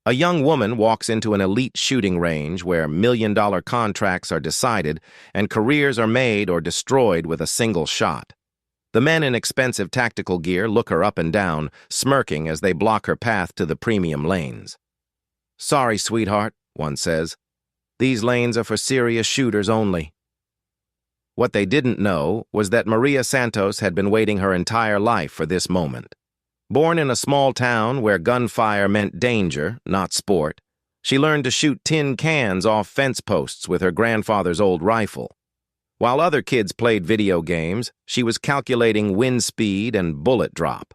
A young woman walks into an elite shooting range where million-dollar contracts are decided and careers are made or destroyed with a single shot. The men in expensive tactical gear look her up and down, smirking as they block her path to the premium lanes. "Sorry, sweetheart," one says. "These lanes are for serious shooters only." What they didn't know was that Maria Santos had been waiting her entire life for this moment. Born in a small town where gunfire meant danger, not sport, she learned to shoot tin cans off fence posts with her grandfather's old rifle. While other kids played video games, she was calculating wind speed and bullet drop.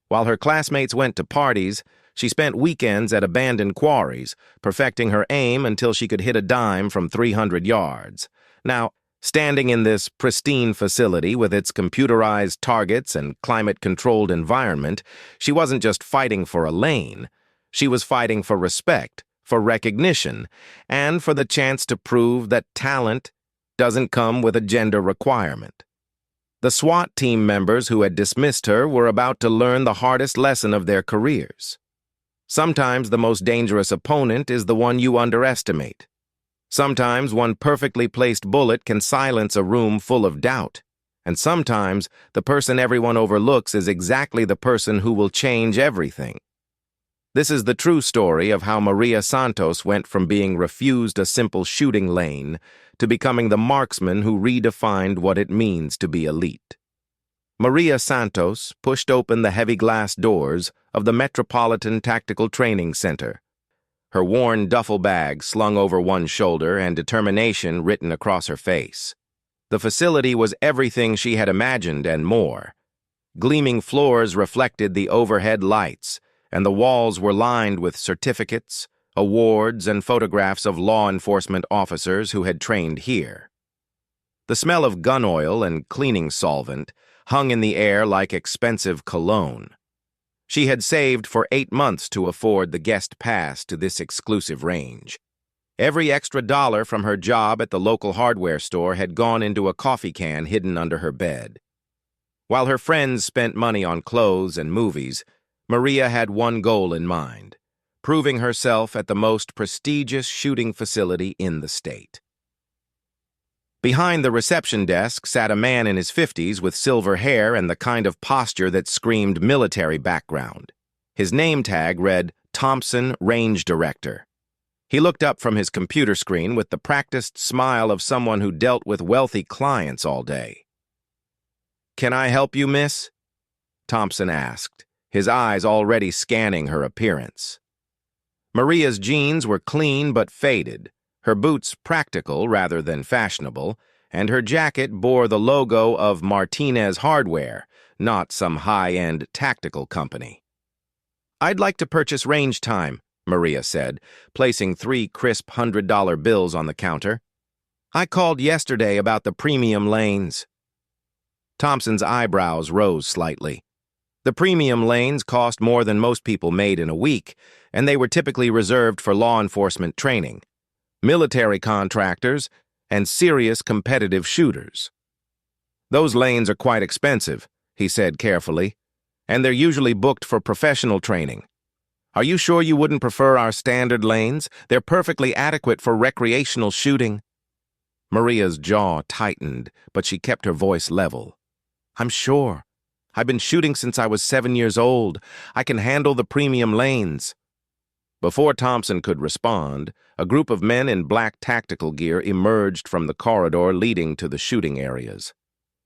While her classmates went to parties, she spent weekends at abandoned quarries, perfecting her aim until she could hit a dime from 300 yards. Now, standing in this pristine facility with its computerized targets and climate-controlled environment, she wasn't just fighting for a lane. She was fighting for respect, for recognition, and for the chance to prove that talent doesn't come with a gender requirement. The SWAT team members who had dismissed her were about to learn the hardest lesson of their careers. Sometimes the most dangerous opponent is the one you underestimate. Sometimes one perfectly placed bullet can silence a room full of doubt. And sometimes the person everyone overlooks is exactly the person who will change everything. This is the true story of how Maria Santos went from being refused a simple shooting lane to becoming the marksman who redefined what it means to be elite. Maria Santos pushed open the heavy glass doors of the Metropolitan Tactical Training Center, her worn duffel bag slung over one shoulder and determination written across her face. The facility was everything she had imagined and more. Gleaming floors reflected the overhead lights, and the walls were lined with certificates, awards, and photographs of law enforcement officers who had trained here. The smell of gun oil and cleaning solvent hung in the air like expensive cologne. She had saved for 8 months to afford the guest pass to this exclusive range. Every extra dollar from her job at the local hardware store had gone into a coffee can hidden under her bed. While her friends spent money on clothes and movies, Maria had one goal in mind: proving herself at the most prestigious shooting facility in the state. Behind the reception desk sat a man in his 50s with silver hair and the kind of posture that screamed military background. His name tag read Thompson, Range Director. He looked up from his computer screen with the practiced smile of someone who dealt with wealthy clients all day. "Can I help you, miss?" Thompson asked, his eyes already scanning her appearance. Maria's jeans were clean but faded, her boots practical rather than fashionable, and her jacket bore the logo of Martinez Hardware, not some high-end tactical company. "I'd like to purchase range time," Maria said, placing 3 crisp $100 bills on the counter. "I called yesterday about the premium lanes." Thompson's eyebrows rose slightly. The premium lanes cost more than most people made in a week, and they were typically reserved for law enforcement training, military contractors, and serious competitive shooters. "Those lanes are quite expensive," he said carefully, "and they're usually booked for professional training. Are you sure you wouldn't prefer our standard lanes? They're perfectly adequate for recreational shooting." Maria's jaw tightened, but she kept her voice level. "I'm sure. I've been shooting since I was 7 years old. I can handle the premium lanes." Before Thompson could respond, a group of men in black tactical gear emerged from the corridor leading to the shooting areas.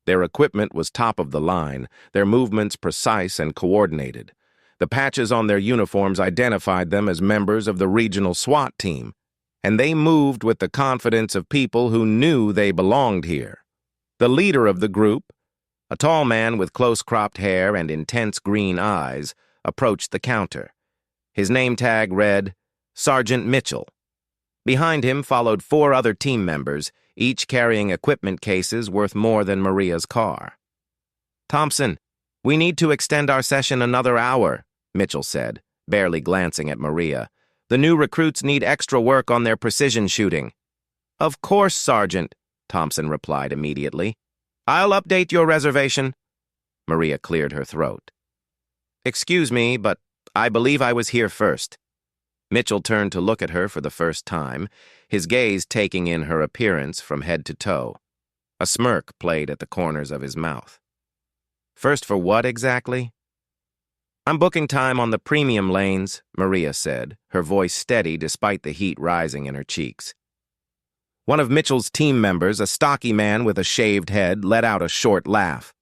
Their equipment was top of the line, their movements precise and coordinated. The patches on their uniforms identified them as members of the regional SWAT team, and they moved with the confidence of people who knew they belonged here. The leader of the group, a tall man with close-cropped hair and intense green eyes, approached the counter. His name tag read, Sergeant Mitchell. Behind him followed 4 other team members, each carrying equipment cases worth more than Maria's car. "Thompson, we need to extend our session another hour," Mitchell said, barely glancing at Maria. "The new recruits need extra work on their precision shooting." "Of course, Sergeant," Thompson replied immediately. "I'll update your reservation." Maria cleared her throat. "Excuse me, but I believe I was here first." Mitchell turned to look at her for the first time, his gaze taking in her appearance from head to toe. A smirk played at the corners of his mouth. "First for what exactly?" "I'm booking time on the premium lanes," Maria said, her voice steady despite the heat rising in her cheeks. One of Mitchell's team members, a stocky man with a shaved head, let out a short laugh.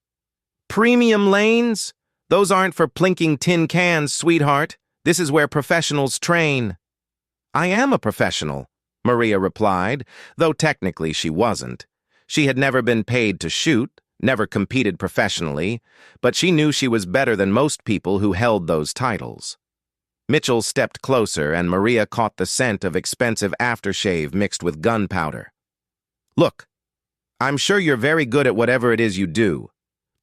"Premium lanes? Those aren't for plinking tin cans, sweetheart. This is where professionals train." "I am a professional," Maria replied, though technically she wasn't. She had never been paid to shoot, never competed professionally, but she knew she was better than most people who held those titles. Mitchell stepped closer, and Maria caught the scent of expensive aftershave mixed with gunpowder. "Look, I'm sure you're very good at whatever it is you do,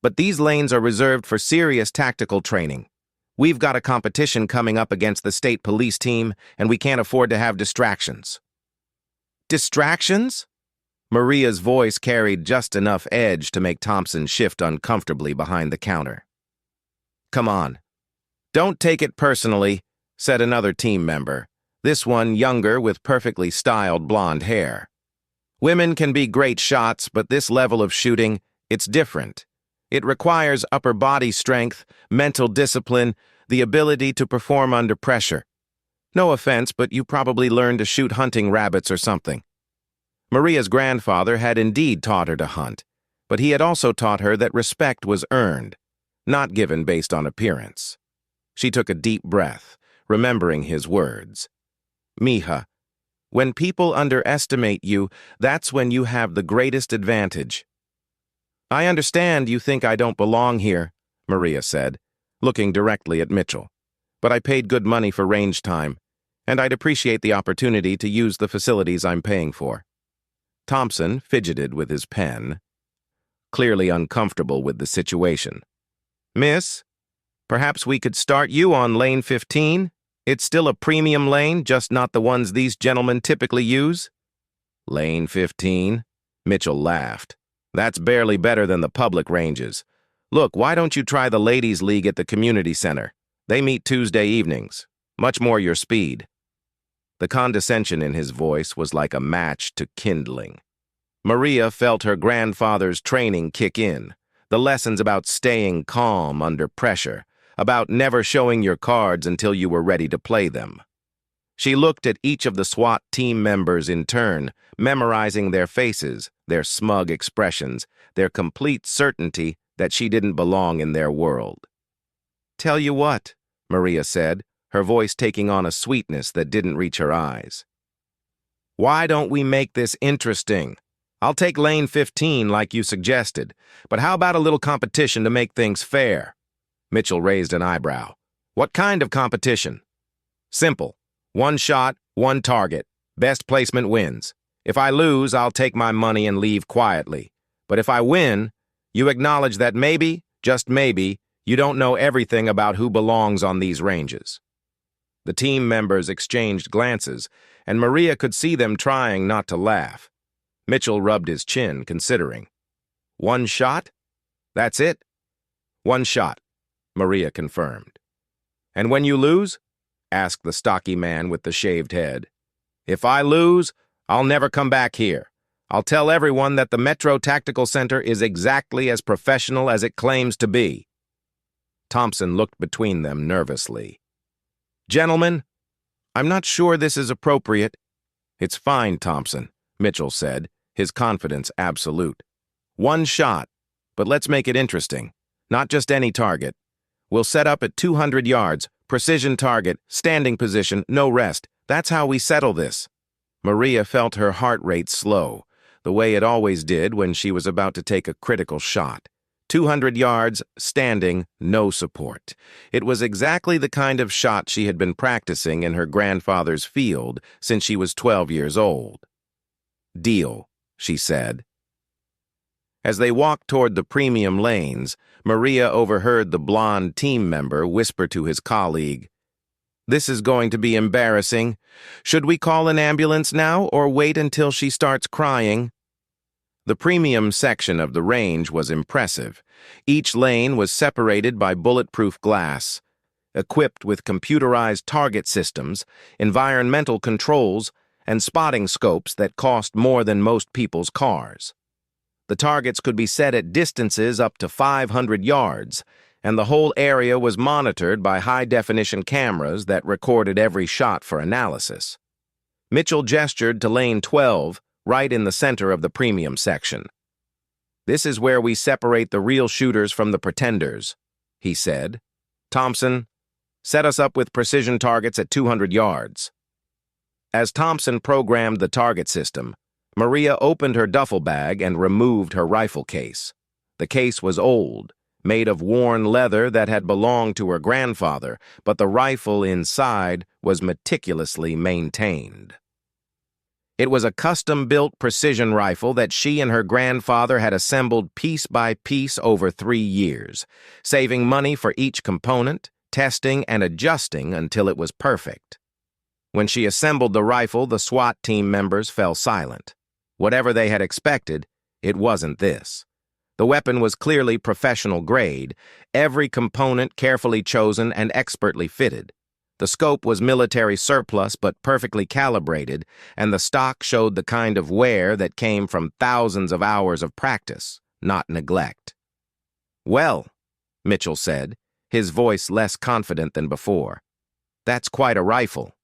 but these lanes are reserved for serious tactical training. We've got a competition coming up against the state police team, and we can't afford to have distractions." "Distractions?" Maria's voice carried just enough edge to make Thompson shift uncomfortably behind the counter. "Come on. Don't take it personally," said another team member, this one younger with perfectly styled blonde hair. "Women can be great shots, but this level of shooting, it's different. It requires upper body strength, mental discipline, the ability to perform under pressure. No offense, but you probably learned to shoot hunting rabbits or something." Maria's grandfather had indeed taught her to hunt, but he had also taught her that respect was earned, not given based on appearance. She took a deep breath, remembering his words. "Mija, when people underestimate you, that's when you have the greatest advantage." "I understand you think I don't belong here," Maria said, looking directly at Mitchell. "But I paid good money for range time, and I'd appreciate the opportunity to use the facilities I'm paying for." Thompson fidgeted with his pen, clearly uncomfortable with the situation. "Miss, perhaps we could start you on lane 15? It's still a premium lane, just not the ones these gentlemen typically use." "Lane 15? Mitchell laughed. "That's barely better than the public ranges. Look, why don't you try the ladies' league at the community center? They meet Tuesday evenings. Much more your speed." The condescension in his voice was like a match to kindling. Maria felt her grandfather's training kick in, the lessons about staying calm under pressure, about never showing your cards until you were ready to play them. She looked at each of the SWAT team members in turn, memorizing their faces, their smug expressions, their complete certainty that she didn't belong in their world. "Tell you what," Maria said, her voice taking on a sweetness that didn't reach her eyes. "Why don't we make this interesting? I'll take lane 15 like you suggested, but how about a little competition to make things fair?" Mitchell raised an eyebrow. "What kind of competition?" "Simple. One shot, one target. Best placement wins. If I lose, I'll take my money and leave quietly. But if I win, you acknowledge that maybe, just maybe, you don't know everything about who belongs on these ranges." The team members exchanged glances, and Maria could see them trying not to laugh. Mitchell rubbed his chin, considering. "One shot? That's it?" "One shot," Maria confirmed. "And when you lose?" asked the stocky man with the shaved head. "If I lose, I'll never come back here. I'll tell everyone that the Metro Tactical Center is exactly as professional as it claims to be." Thompson looked between them nervously. "Gentlemen, I'm not sure this is appropriate." "It's fine, Thompson," Mitchell said, his confidence absolute. "One shot, but let's make it interesting. Not just any target. We'll set up at 200 yards, precision target, standing position, no rest. That's how we settle this." Maria felt her heart rate slow, the way it always did when she was about to take a critical shot. 200 yards, standing, no support. It was exactly the kind of shot she had been practicing in her grandfather's field since she was 12 years old. "Deal," she said. As they walked toward the premium lanes, Maria overheard the blonde team member whisper to his colleague, "This is going to be embarrassing. Should we call an ambulance now or wait until she starts crying?" The premium section of the range was impressive. Each lane was separated by bulletproof glass. equipped with computerized target systems, environmental controls, and spotting scopes that cost more than most people's cars. The targets could be set at distances up to 500 yards, and the whole area was monitored by high-definition cameras that recorded every shot for analysis. Mitchell gestured to lane 12, right in the center of the premium section. "This is where we separate the real shooters from the pretenders," he said. "Thompson, set us up with precision targets at 200 yards. As Thompson programmed the target system, Maria opened her duffel bag and removed her rifle case. The case was old, made of worn leather that had belonged to her grandfather, but the rifle inside was meticulously maintained. It was a custom-built precision rifle that she and her grandfather had assembled piece by piece over 3 years, saving money for each component, testing and adjusting until it was perfect. When she assembled the rifle, the SWAT team members fell silent. Whatever they had expected, it wasn't this. The weapon was clearly professional grade, every component carefully chosen and expertly fitted. The scope was military surplus but perfectly calibrated, and the stock showed the kind of wear that came from thousands of hours of practice, not neglect. "Well," Mitchell said, his voice less confident than before, "that's quite a rifle."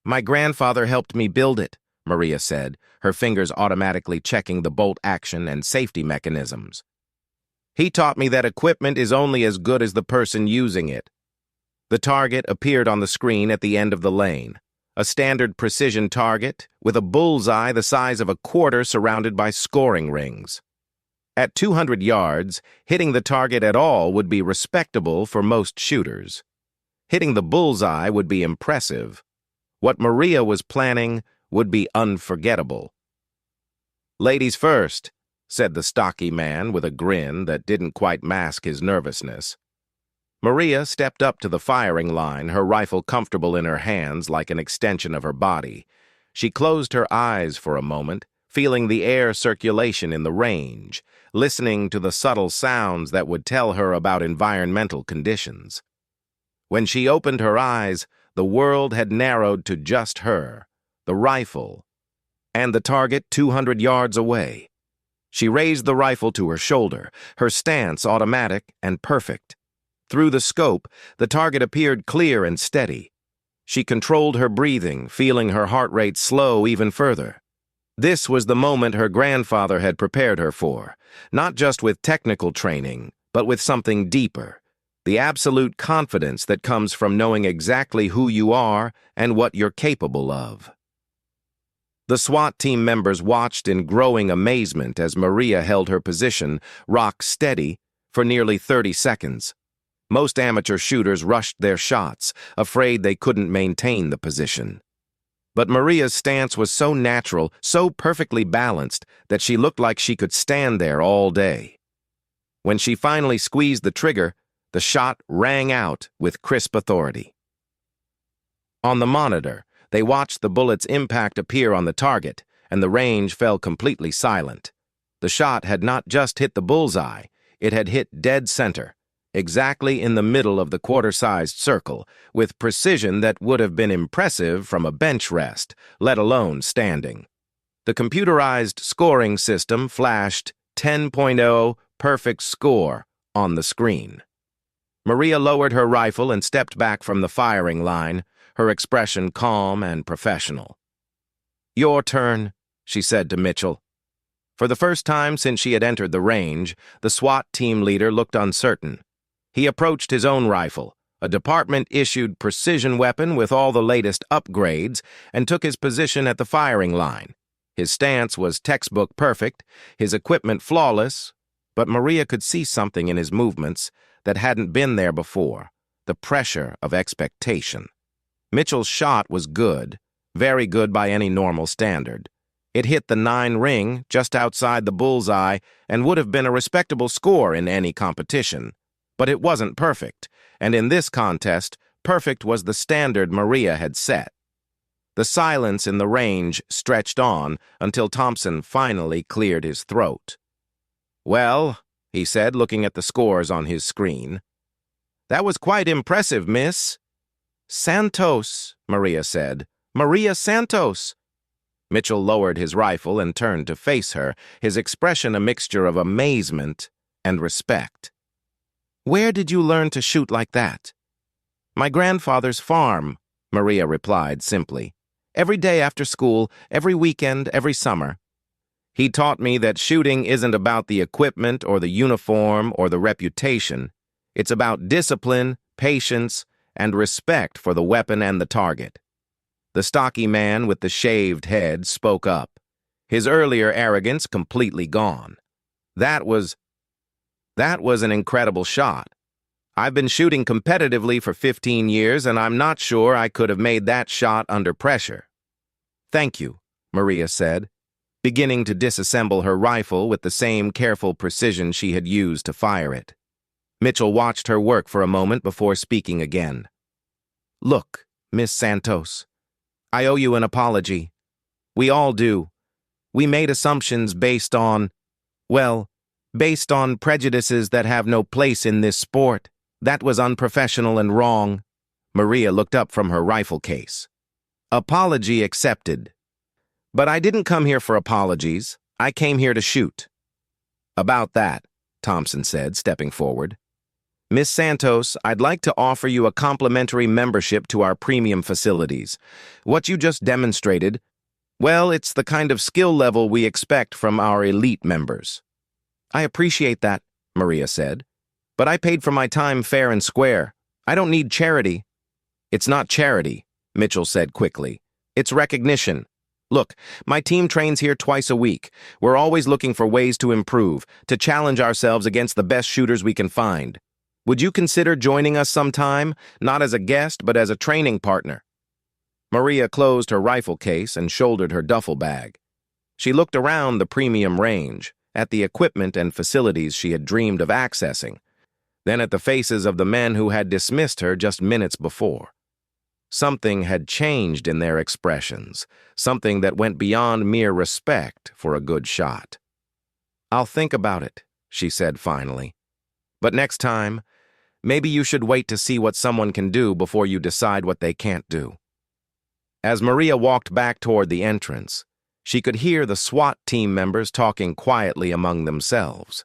"My grandfather helped me build it," Maria said, her fingers automatically checking the bolt action and safety mechanisms. "He taught me that equipment is only as good as the person using it." The target appeared on the screen at the end of the lane, a standard precision target with a bullseye the size of a quarter surrounded by scoring rings. At 200 yards, hitting the target at all would be respectable for most shooters. Hitting the bullseye would be impressive. What Maria was planning would be unforgettable. "Ladies first," said the stocky man with a grin that didn't quite mask his nervousness. Maria stepped up to the firing line, her rifle comfortable in her hands like an extension of her body. She closed her eyes for a moment, feeling the air circulation in the range, listening to the subtle sounds that would tell her about environmental conditions. When she opened her eyes, the world had narrowed to just her, the rifle, and the target 200 yards away. She raised the rifle to her shoulder, her stance automatic and perfect. Through the scope, the target appeared clear and steady. She controlled her breathing, feeling her heart rate slow even further. This was the moment her grandfather had prepared her for, not just with technical training, but with something deeper, the absolute confidence that comes from knowing exactly who you are and what you're capable of. The SWAT team members watched in growing amazement as Maria held her position, rock steady, for nearly 30 seconds. Most amateur shooters rushed their shots, afraid they couldn't maintain the position. But Maria's stance was so natural, so perfectly balanced, that she looked like she could stand there all day. When she finally squeezed the trigger, the shot rang out with crisp authority. On the monitor, they watched the bullet's impact appear on the target, and the range fell completely silent. The shot had not just hit the bullseye, it had hit dead center, exactly in the middle of the quarter-sized circle, with precision that would have been impressive from a bench rest, let alone standing. The computerized scoring system flashed 10.0 perfect score on the screen. Maria lowered her rifle and stepped back from the firing line, her expression calm and professional. "Your turn," she said to Mitchell. For the first time since she had entered the range, the SWAT team leader looked uncertain. He approached his own rifle, a department-issued precision weapon with all the latest upgrades, and took his position at the firing line. His stance was textbook perfect, his equipment flawless, but Maria could see something in his movements that hadn't been there before, the pressure of expectation. Mitchell's shot was good, very good by any normal standard. It hit the 9 ring just outside the bullseye and would have been a respectable score in any competition. But it wasn't perfect, and in this contest, perfect was the standard Maria had set. The silence in the range stretched on until Thompson finally cleared his throat. "Well," he said, looking at the scores on his screen, That was quite impressive, miss. Santos, Maria said. Maria Santos. Mitchell lowered his rifle and turned to face her, his expression a mixture of amazement and respect. Where did you learn to shoot like that? My grandfather's farm, Maria replied simply. Every day after school, every weekend, every summer. He taught me that shooting isn't about the equipment or the uniform or the reputation. It's about discipline, patience, and respect for the weapon and the target. The stocky man with the shaved head spoke up, his earlier arrogance completely gone. That was an incredible shot. I've been shooting competitively for 15 years, and I'm not sure I could have made that shot under pressure. Thank you, Maria said, beginning to disassemble her rifle with the same careful precision she had used to fire it. Mitchell watched her work for a moment before speaking again. Look, Miss Santos, I owe you an apology. We all do. We made assumptions based on prejudices that have no place in this sport. That was unprofessional and wrong. Maria looked up from her rifle case. Apology accepted. But I didn't come here for apologies. I came here to shoot. About that, Thompson said, stepping forward. Miss Santos, I'd like to offer you a complimentary membership to our premium facilities. What you just demonstrated, well, it's the kind of skill level we expect from our elite members. I appreciate that, Maria said. But I paid for my time fair and square. I don't need charity. It's not charity, Mitchell said quickly. It's recognition. Look, my team trains here twice a week. We're always looking for ways to improve, to challenge ourselves against the best shooters we can find. Would you consider joining us sometime, not as a guest, but as a training partner? Maria closed her rifle case and shouldered her duffel bag. She looked around the premium range, at the equipment and facilities she had dreamed of accessing, then at the faces of the men who had dismissed her just minutes before. Something had changed in their expressions, something that went beyond mere respect for a good shot. I'll think about it, she said finally. But next time, maybe you should wait to see what someone can do before you decide what they can't do. As Maria walked back toward the entrance, she could hear the SWAT team members talking quietly among themselves.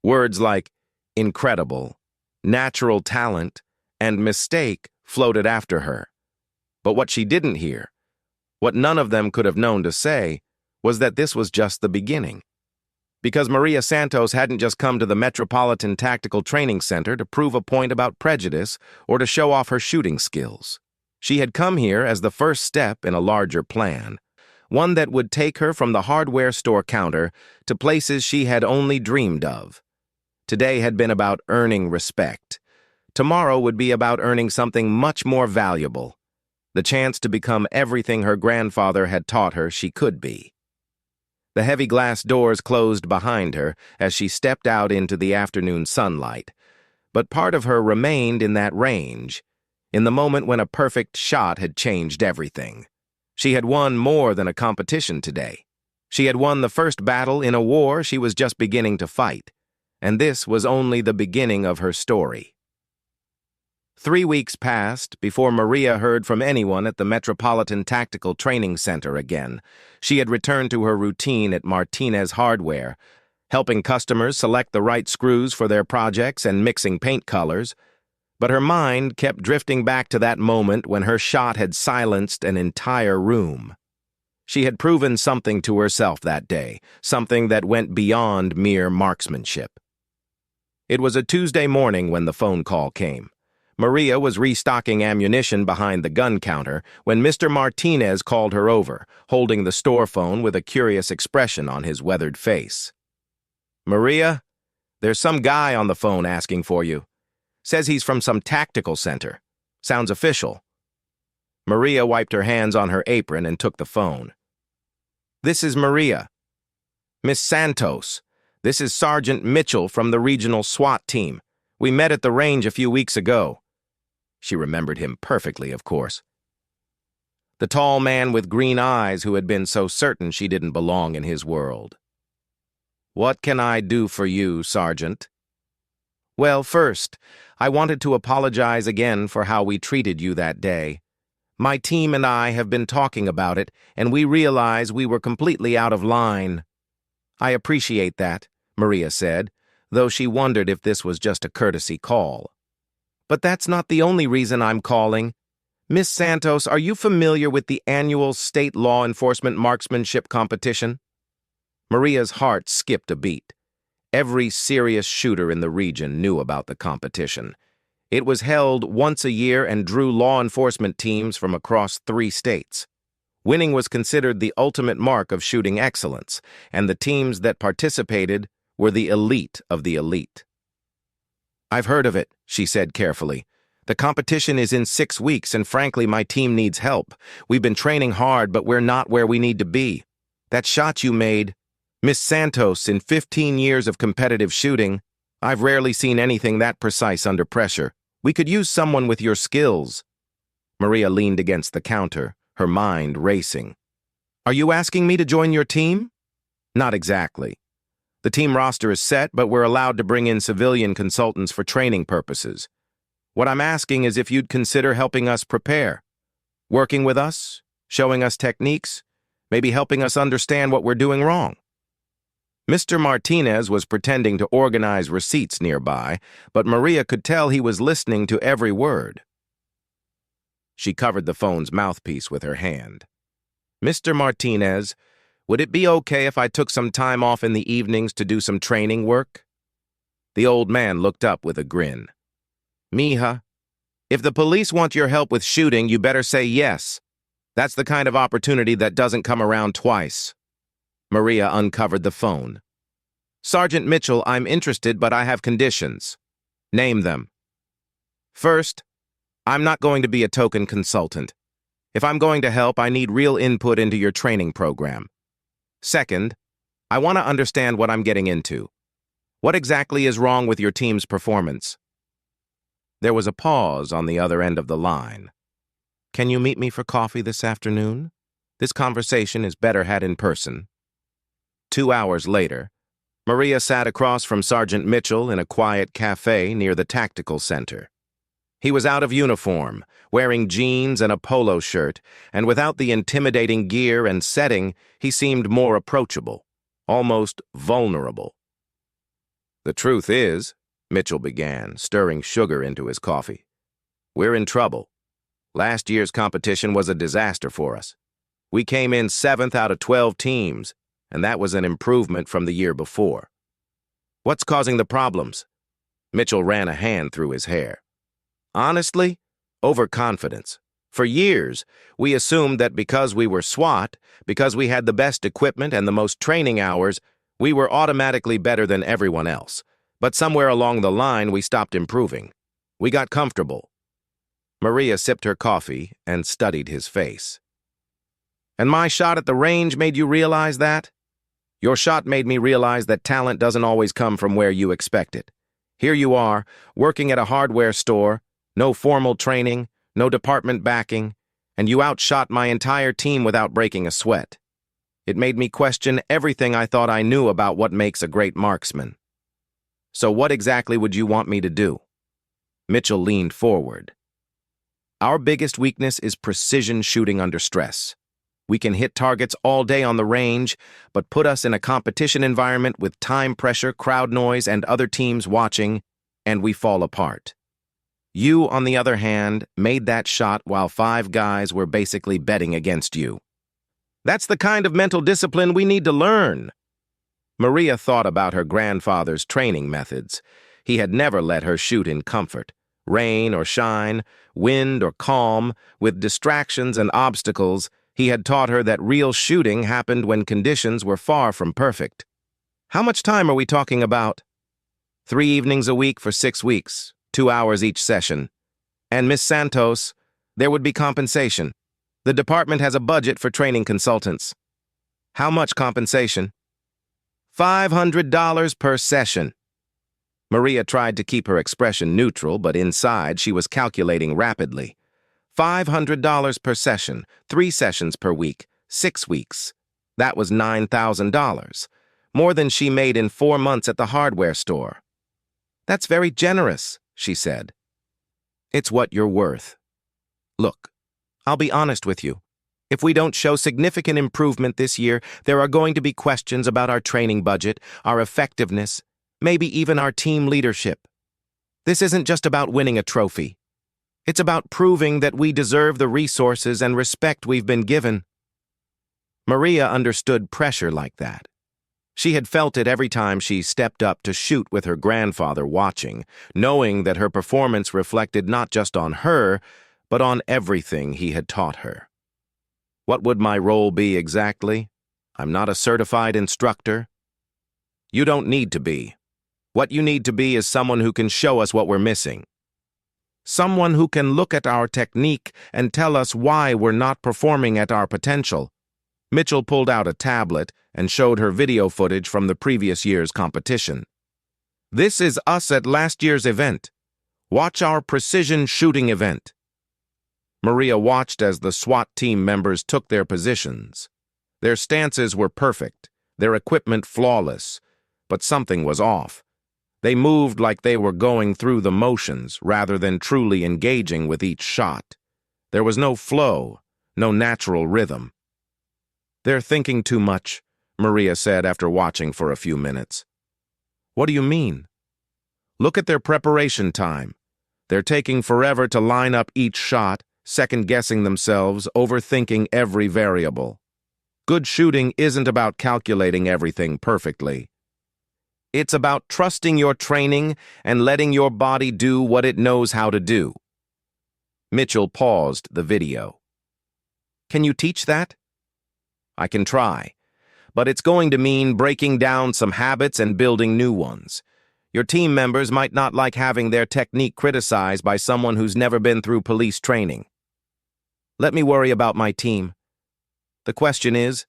Words like incredible, natural talent, and mistake floated after her. But what she didn't hear, what none of them could have known to say, was that this was just the beginning. Because Maria Santos hadn't just come to the Metropolitan Tactical Training Center to prove a point about prejudice or to show off her shooting skills. She had come here as the first step in a larger plan, one that would take her from the hardware store counter to places she had only dreamed of. Today had been about earning respect. Tomorrow would be about earning something much more valuable, the chance to become everything her grandfather had taught her she could be. The heavy glass doors closed behind her as she stepped out into the afternoon sunlight, but part of her remained in that range, in the moment when a perfect shot had changed everything. She had won more than a competition today. She had won the first battle in a war she was just beginning to fight, and this was only the beginning of her story. 3 weeks passed before Maria heard from anyone at the Metropolitan Tactical Training Center again. She had returned to her routine at Martinez Hardware, helping customers select the right screws for their projects and mixing paint colors. But her mind kept drifting back to that moment when her shot had silenced an entire room. She had proven something to herself that day, something that went beyond mere marksmanship. It was a Tuesday morning when the phone call came. Maria was restocking ammunition behind the gun counter when Mr. Martinez called her over, holding the store phone with a curious expression on his weathered face. Maria, there's some guy on the phone asking for you. Says he's from some tactical center. Sounds official. Maria wiped her hands on her apron and took the phone. This is Maria. Miss Santos, this is Sergeant Mitchell from the regional SWAT team. We met at the range a few weeks ago. She remembered him perfectly, of course. The tall man with green eyes who had been so certain she didn't belong in his world. What can I do for you, Sergeant? Well, first, I wanted to apologize again for how we treated you that day. My team and I have been talking about it, and we realize we were completely out of line. I appreciate that, Maria said, though she wondered if this was just a courtesy call. But that's not the only reason I'm calling. Miss Santos, are you familiar with the annual state law enforcement marksmanship competition? Maria's heart skipped a beat. Every serious shooter in the region knew about the competition. It was held once a year and drew law enforcement teams from across 3 states. Winning was considered the ultimate mark of shooting excellence, and the teams that participated were the elite of the elite. I've heard of it, she said carefully. The competition is in 6 weeks, and frankly, my team needs help. We've been training hard, but we're not where we need to be. That shot you made, Miss Santos, in 15 years of competitive shooting, I've rarely seen anything that precise under pressure. We could use someone with your skills. Maria leaned against the counter, her mind racing. Are you asking me to join your team? Not exactly. The team roster is set, but we're allowed to bring in civilian consultants for training purposes. What I'm asking is if you'd consider helping us prepare. Working with us, showing us techniques, maybe helping us understand what we're doing wrong. Mr. Martinez was pretending to organize receipts nearby, but Maria could tell he was listening to every word. She covered the phone's mouthpiece with her hand. Mr. Martinez, would it be okay if I took some time off in the evenings to do some training work? The old man looked up with a grin. Mija, if the police want your help with shooting, you better say yes. That's the kind of opportunity that doesn't come around twice. Maria uncovered the phone. Sergeant Mitchell, I'm interested, but I have conditions. Name them. First, I'm not going to be a token consultant. If I'm going to help, I need real input into your training program. Second, I want to understand what I'm getting into. What exactly is wrong with your team's performance? There was a pause on the other end of the line. Can you meet me for coffee this afternoon? This conversation is better had in person. 2 hours later, Maria sat across from Sergeant Mitchell in a quiet cafe near the tactical center. He was out of uniform, wearing jeans and a polo shirt, and without the intimidating gear and setting, he seemed more approachable, almost vulnerable. The truth is, Mitchell began, stirring sugar into his coffee, we're in trouble. Last year's competition was a disaster for us. We came in 7th out of 12 teams, and that was an improvement from the year before. What's causing the problems? Mitchell ran a hand through his hair. Honestly, overconfidence. For years, we assumed that because we were SWAT, because we had the best equipment and the most training hours, we were automatically better than everyone else. But somewhere along the line, we stopped improving. We got comfortable. Maria sipped her coffee and studied his face. And my shot at the range made you realize that? Your shot made me realize that talent doesn't always come from where you expect it. Here you are, working at a hardware store, no formal training, no department backing, and you outshot my entire team without breaking a sweat. It made me question everything I thought I knew about what makes a great marksman. So what exactly would you want me to do? Mitchell leaned forward. Our biggest weakness is precision shooting under stress. We can hit targets all day on the range, but put us in a competition environment with time pressure, crowd noise, and other teams watching, and we fall apart. You, on the other hand, made that shot while 5 guys were basically betting against you. That's the kind of mental discipline we need to learn. Maria thought about her grandfather's training methods. He had never let her shoot in comfort, rain or shine, wind or calm, with distractions and obstacles. He had taught her that real shooting happened when conditions were far from perfect. How much time are we talking about? 3 evenings a week for 6 weeks, 2 hours each session. And Miss Santos, there would be compensation. The department has a budget for training consultants. How much compensation? $500 per session. Maria tried to keep her expression neutral, but inside she was calculating rapidly. $500 per session, 3 sessions per week, 6 weeks. That was $9,000, more than she made in 4 months at the hardware store. That's very generous, she said. It's what you're worth. Look, I'll be honest with you. If we don't show significant improvement this year, there are going to be questions about our training budget, our effectiveness, maybe even our team leadership. This isn't just about winning a trophy. It's about proving that we deserve the resources and respect we've been given. Maria understood pressure like that. She had felt it every time she stepped up to shoot with her grandfather watching, knowing that her performance reflected not just on her, but on everything he had taught her. What would my role be exactly? I'm not a certified instructor. You don't need to be. What you need to be is someone who can show us what we're missing. Someone who can look at our technique and tell us why we're not performing at our potential. Mitchell pulled out a tablet and showed her video footage from the previous year's competition. This is us at last year's event. Watch our precision shooting event. Maria watched as the SWAT team members took their positions. Their stances were perfect, their equipment flawless, but something was off. They moved like they were going through the motions rather than truly engaging with each shot. There was no flow, no natural rhythm. They're thinking too much, Maria said after watching for a few minutes. What do you mean? Look at their preparation time. They're taking forever to line up each shot, second-guessing themselves, overthinking every variable. Good shooting isn't about calculating everything perfectly. It's about trusting your training and letting your body do what it knows how to do. Mitchell paused the video. Can you teach that? I can try, but it's going to mean breaking down some habits and building new ones. Your team members might not like having their technique criticized by someone who's never been through police training. Let me worry about my team. The question is,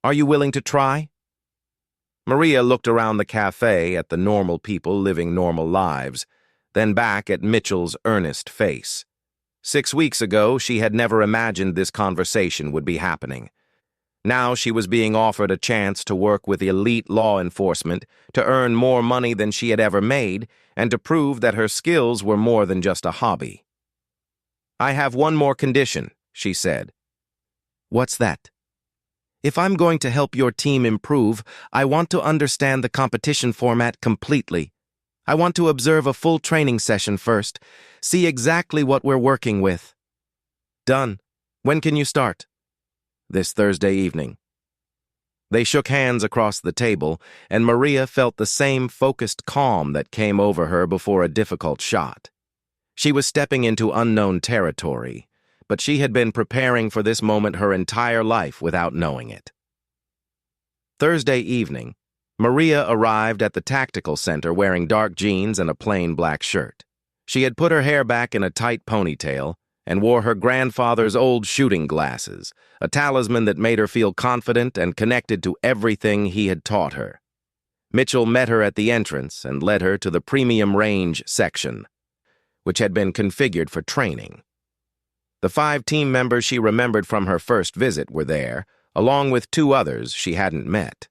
are you willing to try? Maria looked around the cafe at the normal people living normal lives, then back at Mitchell's earnest face. 6 weeks ago, she had never imagined this conversation would be happening. Now she was being offered a chance to work with elite law enforcement, to earn more money than she had ever made, and to prove that her skills were more than just a hobby. I have one more condition, she said. What's that? If I'm going to help your team improve, I want to understand the competition format completely. I want to observe a full training session first, see exactly what we're working with. Done. When can you start? This Thursday evening. They shook hands across the table, and Maria felt the same focused calm that came over her before a difficult shot. She was stepping into unknown territory, but she had been preparing for this moment her entire life without knowing it. Thursday evening, Maria arrived at the tactical center wearing dark jeans and a plain black shirt. She had put her hair back in a tight ponytail and wore her grandfather's old shooting glasses, a talisman that made her feel confident and connected to everything he had taught her. Mitchell met her at the entrance and led her to the premium range section, which had been configured for training. The 5 team members she remembered from her first visit were there, along with 2 others she hadn't met.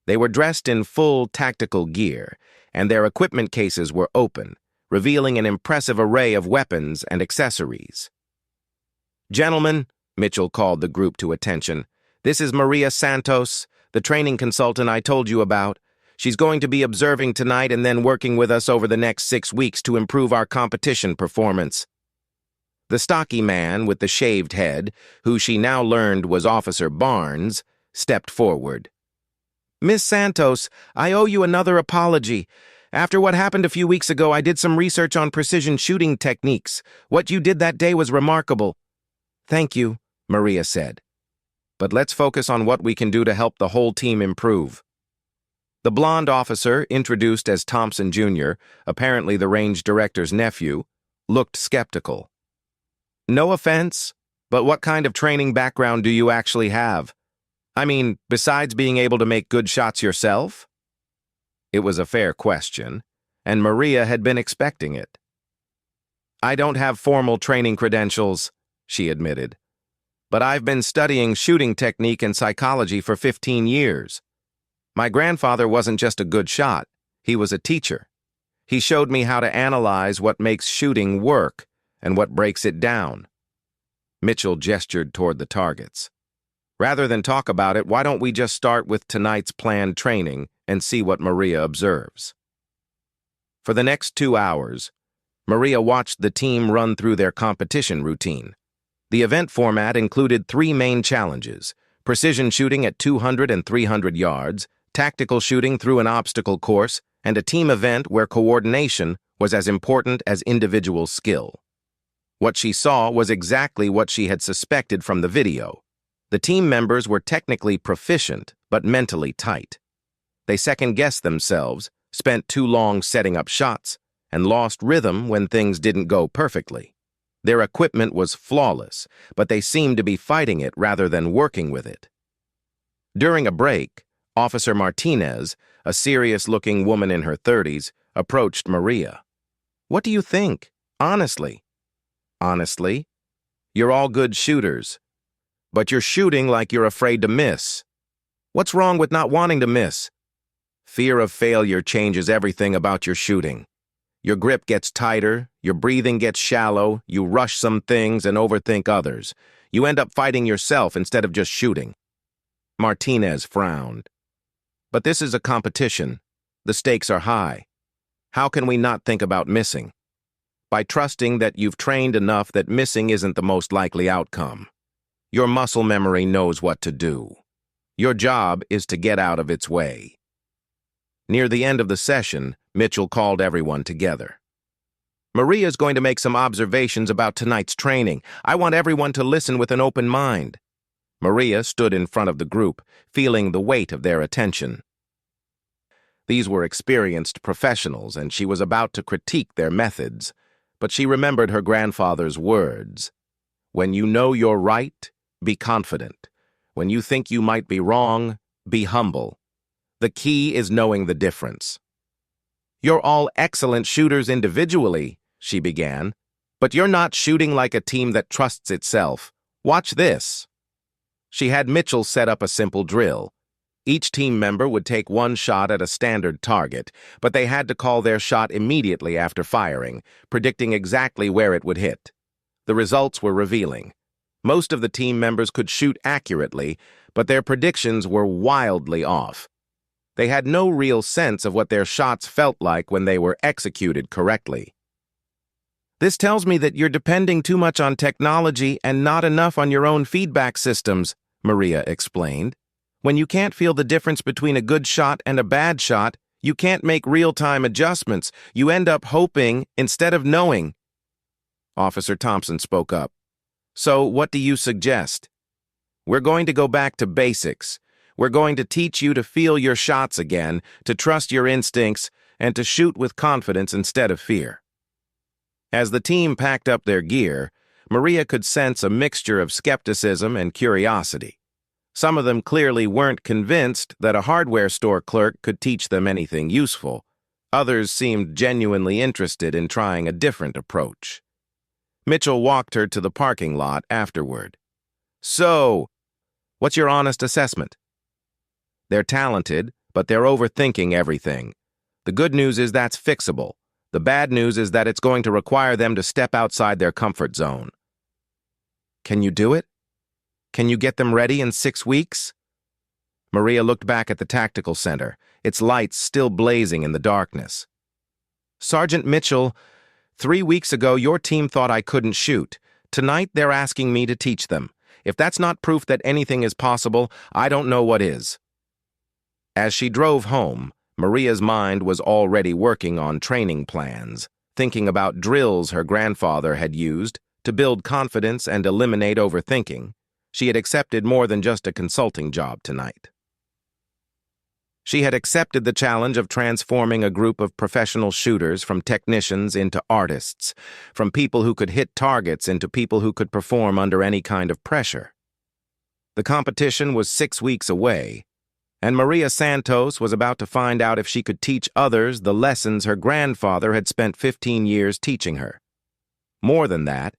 They were dressed in full tactical gear, and their equipment cases were open, revealing an impressive array of weapons and accessories. Gentlemen, Mitchell called the group to attention, this is Maria Santos, the training consultant I told you about. She's going to be observing tonight and then working with us over the next 6 weeks to improve our competition performance. The stocky man with the shaved head, who she now learned was Officer Barnes, stepped forward. Miss Santos, I owe you another apology. After what happened a few weeks ago, I did some research on precision shooting techniques. What you did that day was remarkable. Thank you, Maria said. But let's focus on what we can do to help the whole team improve. The blonde officer, introduced as Thompson Jr., apparently the range director's nephew, looked skeptical. No offense, but what kind of training background do you actually have? I mean, besides being able to make good shots yourself? It was a fair question, and Maria had been expecting it. I don't have formal training credentials, she admitted, but I've been studying shooting technique and psychology for 15 years. My grandfather wasn't just a good shot, he was a teacher. He showed me how to analyze what makes shooting work and what breaks it down. Mitchell gestured toward the targets. Rather than talk about it, why don't we just start with tonight's planned training and see what Maria observes? For the next 2 hours, Maria watched the team run through their competition routine. The event format included 3 main challenges: precision shooting at 200 and 300 yards, tactical shooting through an obstacle course, and a team event where coordination was as important as individual skill. What she saw was exactly what she had suspected from the video. The team members were technically proficient, but mentally tight. They second-guessed themselves, spent too long setting up shots, and lost rhythm when things didn't go perfectly. Their equipment was flawless, but they seemed to be fighting it rather than working with it. During a break, Officer Martinez, a serious-looking woman in her 30s, approached Maria. "What do you think? Honestly?" "Honestly? You're all good shooters. But you're shooting like you're afraid to miss. What's wrong with not wanting to miss?" "Fear of failure changes everything about your shooting. Your grip gets tighter, your breathing gets shallow, you rush some things and overthink others. You end up fighting yourself instead of just shooting." Martinez frowned. "But this is a competition. The stakes are high. How can we not think about missing? By trusting that you've trained enough that missing isn't the most likely outcome. Your muscle memory knows what to do. Your job is to get out of its way." Near the end of the session, Mitchell called everyone together. "Maria's going to make some observations about tonight's training. I want everyone to listen with an open mind." Maria stood in front of the group, feeling the weight of their attention. These were experienced professionals, and she was about to critique their methods, but she remembered her grandfather's words. "When you know you're right, be confident. When you think you might be wrong, be humble. The key is knowing the difference." "You're all excellent shooters individually," she began, "but you're not shooting like a team that trusts itself. Watch this." She had Mitchell set up a simple drill. Each team member would take one shot at a standard target, but they had to call their shot immediately after firing, predicting exactly where it would hit. The results were revealing. Most of the team members could shoot accurately, but their predictions were wildly off. They had no real sense of what their shots felt like when they were executed correctly. "This tells me that you're depending too much on technology and not enough on your own feedback systems," Maria explained. "When you can't feel the difference between a good shot and a bad shot, you can't make real-time adjustments. You end up hoping instead of knowing." Officer Thompson spoke up. "So what do you suggest?" "We're going to go back to basics. We're going to teach you to feel your shots again, to trust your instincts, and to shoot with confidence instead of fear." As the team packed up their gear, Maria could sense a mixture of skepticism and curiosity. Some of them clearly weren't convinced that a hardware store clerk could teach them anything useful. Others seemed genuinely interested in trying a different approach. Mitchell walked her to the parking lot afterward. "So, what's your honest assessment?" "They're talented, but they're overthinking everything. The good news is that's fixable. The bad news is that it's going to require them to step outside their comfort zone." "Can you do it? Can you get them ready in 6 weeks?" Maria looked back at the tactical center, its lights still blazing in the darkness. "Sergeant Mitchell, 3 weeks ago your team thought I couldn't shoot. Tonight they're asking me to teach them. If that's not proof that anything is possible, I don't know what is." As she drove home, Maria's mind was already working on training plans, thinking about drills her grandfather had used to build confidence and eliminate overthinking. She had accepted more than just a consulting job tonight. She had accepted the challenge of transforming a group of professional shooters from technicians into artists, from people who could hit targets into people who could perform under any kind of pressure. The competition was 6 weeks away, and Maria Santos was about to find out if she could teach others the lessons her grandfather had spent 15 years teaching her. More than that,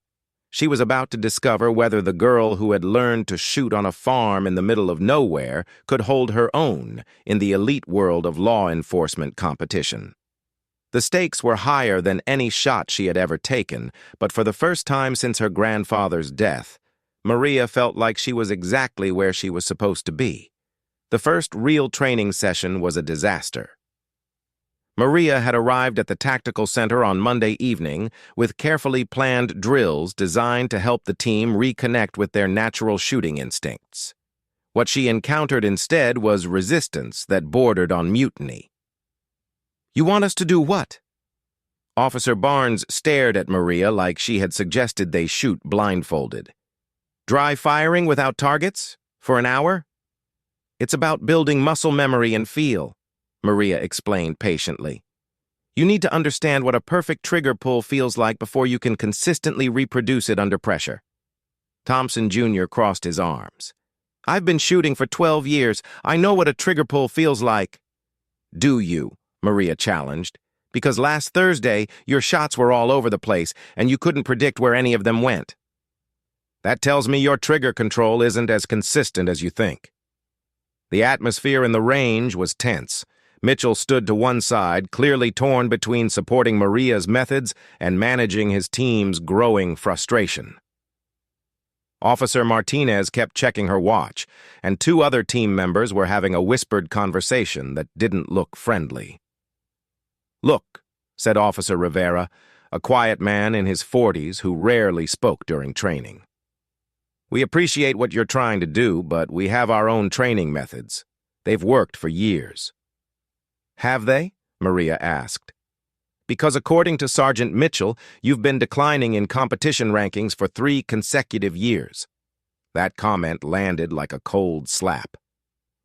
she was about to discover whether the girl who had learned to shoot on a farm in the middle of nowhere could hold her own in the elite world of law enforcement competition. The stakes were higher than any shot she had ever taken, but for the first time since her grandfather's death, Maria felt like she was exactly where she was supposed to be. The first real training session was a disaster. Maria had arrived at the tactical center on Monday evening with carefully planned drills designed to help the team reconnect with their natural shooting instincts. What she encountered instead was resistance that bordered on mutiny. "You want us to do what?" Officer Barnes stared at Maria like she had suggested they shoot blindfolded. "Dry firing without targets? For an hour?" "It's about building muscle memory and feel," Maria explained patiently. "You need to understand what a perfect trigger pull feels like before you can consistently reproduce it under pressure." Thompson Jr. crossed his arms. "I've been shooting for 12 years. I know what a trigger pull feels like." "Do you?" Maria challenged. "Because last Thursday, your shots were all over the place, and you couldn't predict where any of them went." "That tells me your trigger control isn't as consistent as you think." The atmosphere in the range was tense. Mitchell stood to one side, clearly torn between supporting Maria's methods and managing his team's growing frustration. Officer Martinez kept checking her watch, and two other team members were having a whispered conversation that didn't look friendly. "Look," said Officer Rivera, a quiet man in his 40s who rarely spoke during training. "We appreciate what you're trying to do, but we have our own training methods. They've worked for years." "Have they?" Maria asked. "Because according to Sergeant Mitchell, you've been declining in competition rankings for 3 consecutive years." That comment landed like a cold slap.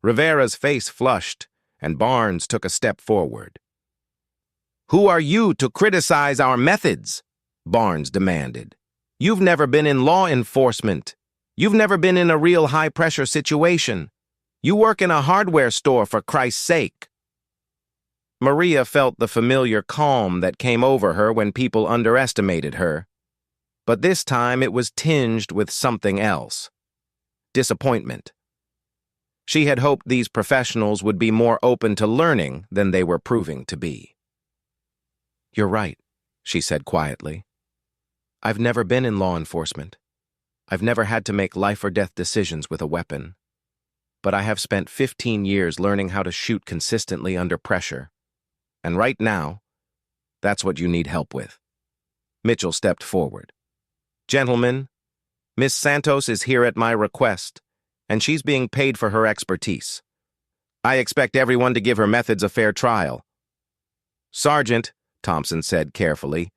Rivera's face flushed, and Barnes took a step forward. "Who are you to criticize our methods?" Barnes demanded. "You've never been in law enforcement. You've never been in a real high-pressure situation. You work in a hardware store, for Christ's sake." Maria felt the familiar calm that came over her when people underestimated her. But this time it was tinged with something else. Disappointment. She had hoped these professionals would be more open to learning than they were proving to be. "You're right," she said quietly. "I've never been in law enforcement. I've never had to make life-or-death decisions with a weapon. But I have spent 15 years learning how to shoot consistently under pressure. And right now, that's what you need help with." Mitchell stepped forward. "Gentlemen, Miss Santos is here at my request, and she's being paid for her expertise. I expect everyone to give her methods a fair trial." "Sergeant," Thompson said carefully,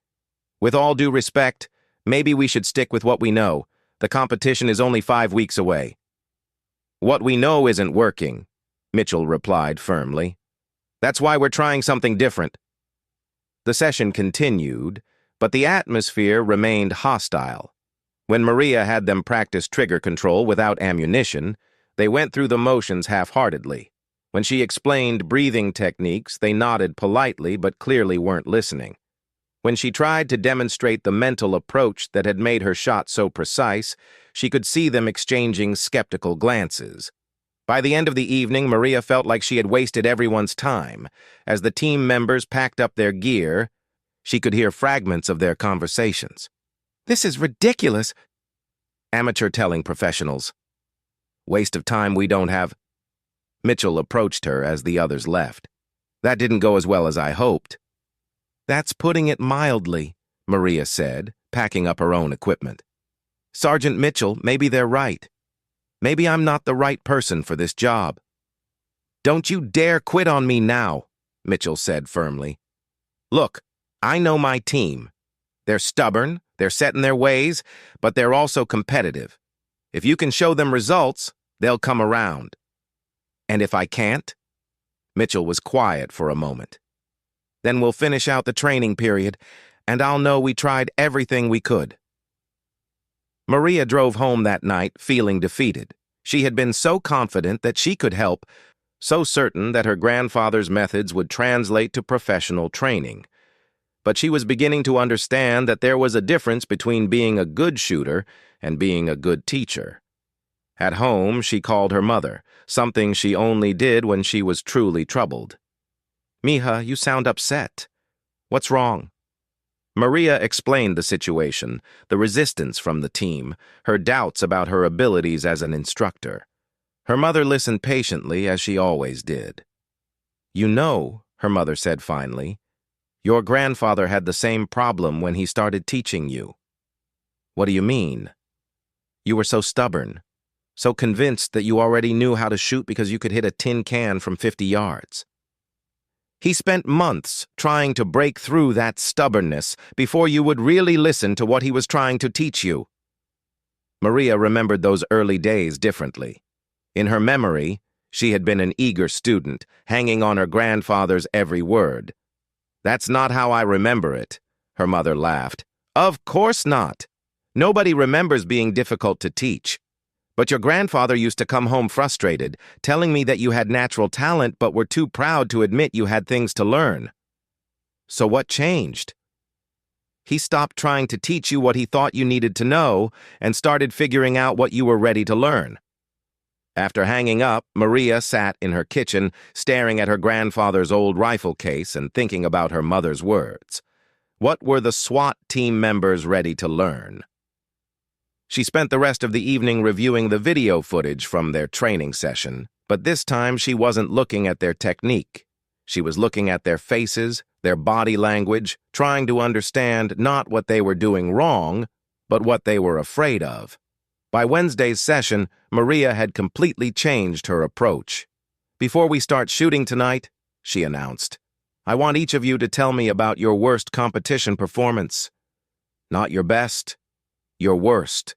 "with all due respect, maybe we should stick with what we know. The competition is only 5 weeks away." "What we know isn't working," Mitchell replied firmly. "That's why we're trying something different." The session continued, but the atmosphere remained hostile. When Maria had them practice trigger control without ammunition, they went through the motions half-heartedly. When she explained breathing techniques, they nodded politely but clearly weren't listening. When she tried to demonstrate the mental approach that had made her shot so precise, she could see them exchanging skeptical glances. By the end of the evening, Maria felt like she had wasted everyone's time. As the team members packed up their gear, she could hear fragments of their conversations. "This is ridiculous." "Amateur telling professionals. Waste of time we don't have." Mitchell approached her as the others left. "That didn't go as well as I hoped." "That's putting it mildly," Maria said, packing up her own equipment. "Sergeant Mitchell, maybe they're right. Maybe I'm not the right person for this job." "Don't you dare quit on me now," Mitchell said firmly. "Look, I know my team. They're stubborn, they're set in their ways, but they're also competitive. If you can show them results, they'll come around. And if I can't?" Mitchell was quiet for a moment. "Then we'll finish out the training period, and I'll know we tried everything we could." Maria drove home that night feeling defeated. She had been so confident that she could help, so certain that her grandfather's methods would translate to professional training. But she was beginning to understand that there was a difference between being a good shooter and being a good teacher. At home, she called her mother, something she only did when she was truly troubled. "Mija, you sound upset. What's wrong? Maria explained the situation, the resistance from the team, her doubts about her abilities as an instructor. Her mother listened patiently, as she always did. "You know," her mother said finally, "your grandfather had the same problem when he started teaching you." "What do you mean?" "You were so stubborn, so convinced that you already knew how to shoot because you could hit a tin can from 50 yards. He spent months trying to break through that stubbornness before you would really listen to what he was trying to teach you." Maria remembered those early days differently. In her memory, she had been an eager student, hanging on her grandfather's every word. "That's not how I remember it," her mother laughed. "Of course not. Nobody remembers being difficult to teach. But your grandfather used to come home frustrated, telling me that you had natural talent but were too proud to admit you had things to learn." "So what changed?" "He stopped trying to teach you what he thought you needed to know and started figuring out what you were ready to learn." After hanging up, Maria sat in her kitchen, staring at her grandfather's old rifle case and thinking about her mother's words. What were the SWAT team members ready to learn? She spent the rest of the evening reviewing the video footage from their training session, but this time she wasn't looking at their technique. She was looking at their faces, their body language, trying to understand not what they were doing wrong, but what they were afraid of. By Wednesday's session, Maria had completely changed her approach. "Before we start shooting tonight," she announced, "I want each of you to tell me about your worst competition performance. Not your best, your worst.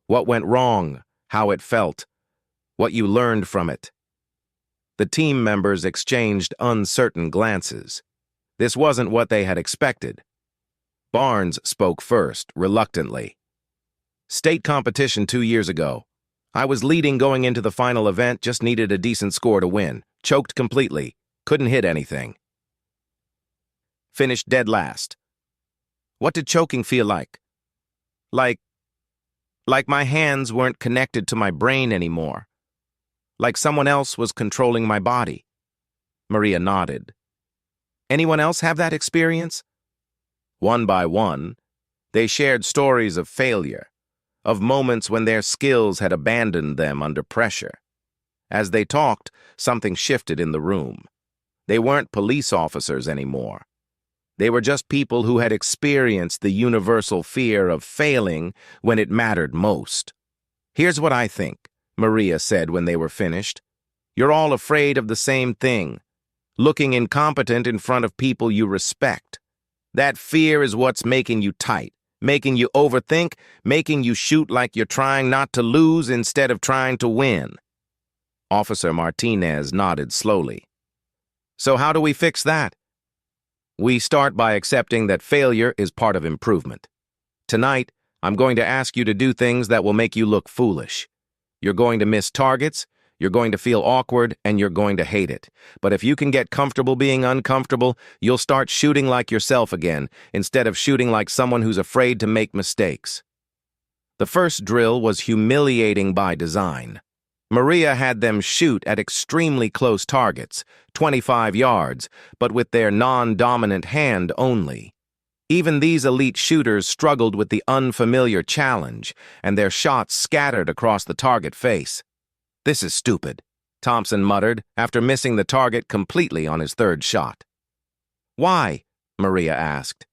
What went wrong, how it felt, what you learned from it." The team members exchanged uncertain glances. This wasn't what they had expected. Barnes spoke first, reluctantly. "State competition 2 years ago. I was leading going into the final event, just needed a decent score to win. Choked completely. Couldn't hit anything. Finished dead last." "What did choking feel like?" Like my hands weren't connected to my brain anymore. Like someone else was controlling my body." Maria nodded. "Anyone else have that experience?" One by one, they shared stories of failure, of moments when their skills had abandoned them under pressure. As they talked, something shifted in the room. They weren't police officers anymore. They were just people who had experienced the universal fear of failing when it mattered most. "Here's what I think," Maria said when they were finished. "You're all afraid of the same thing, looking incompetent in front of people you respect. That fear is what's making you tight, making you overthink, making you shoot like you're trying not to lose instead of trying to win." Officer Martinez nodded slowly. "So how do we fix that?" "We start by accepting that failure is part of improvement. Tonight, I'm going to ask you to do things that will make you look foolish. You're going to miss targets, you're going to feel awkward, and you're going to hate it. But if you can get comfortable being uncomfortable, you'll start shooting like yourself again, instead of shooting like someone who's afraid to make mistakes." The first drill was humiliating by design. Maria had them shoot at extremely close targets, 25 yards, but with their non-dominant hand only. Even these elite shooters struggled with the unfamiliar challenge, and their shots scattered across the target face. "This is stupid," Thompson muttered after missing the target completely on his third shot. "Why?" Maria asked.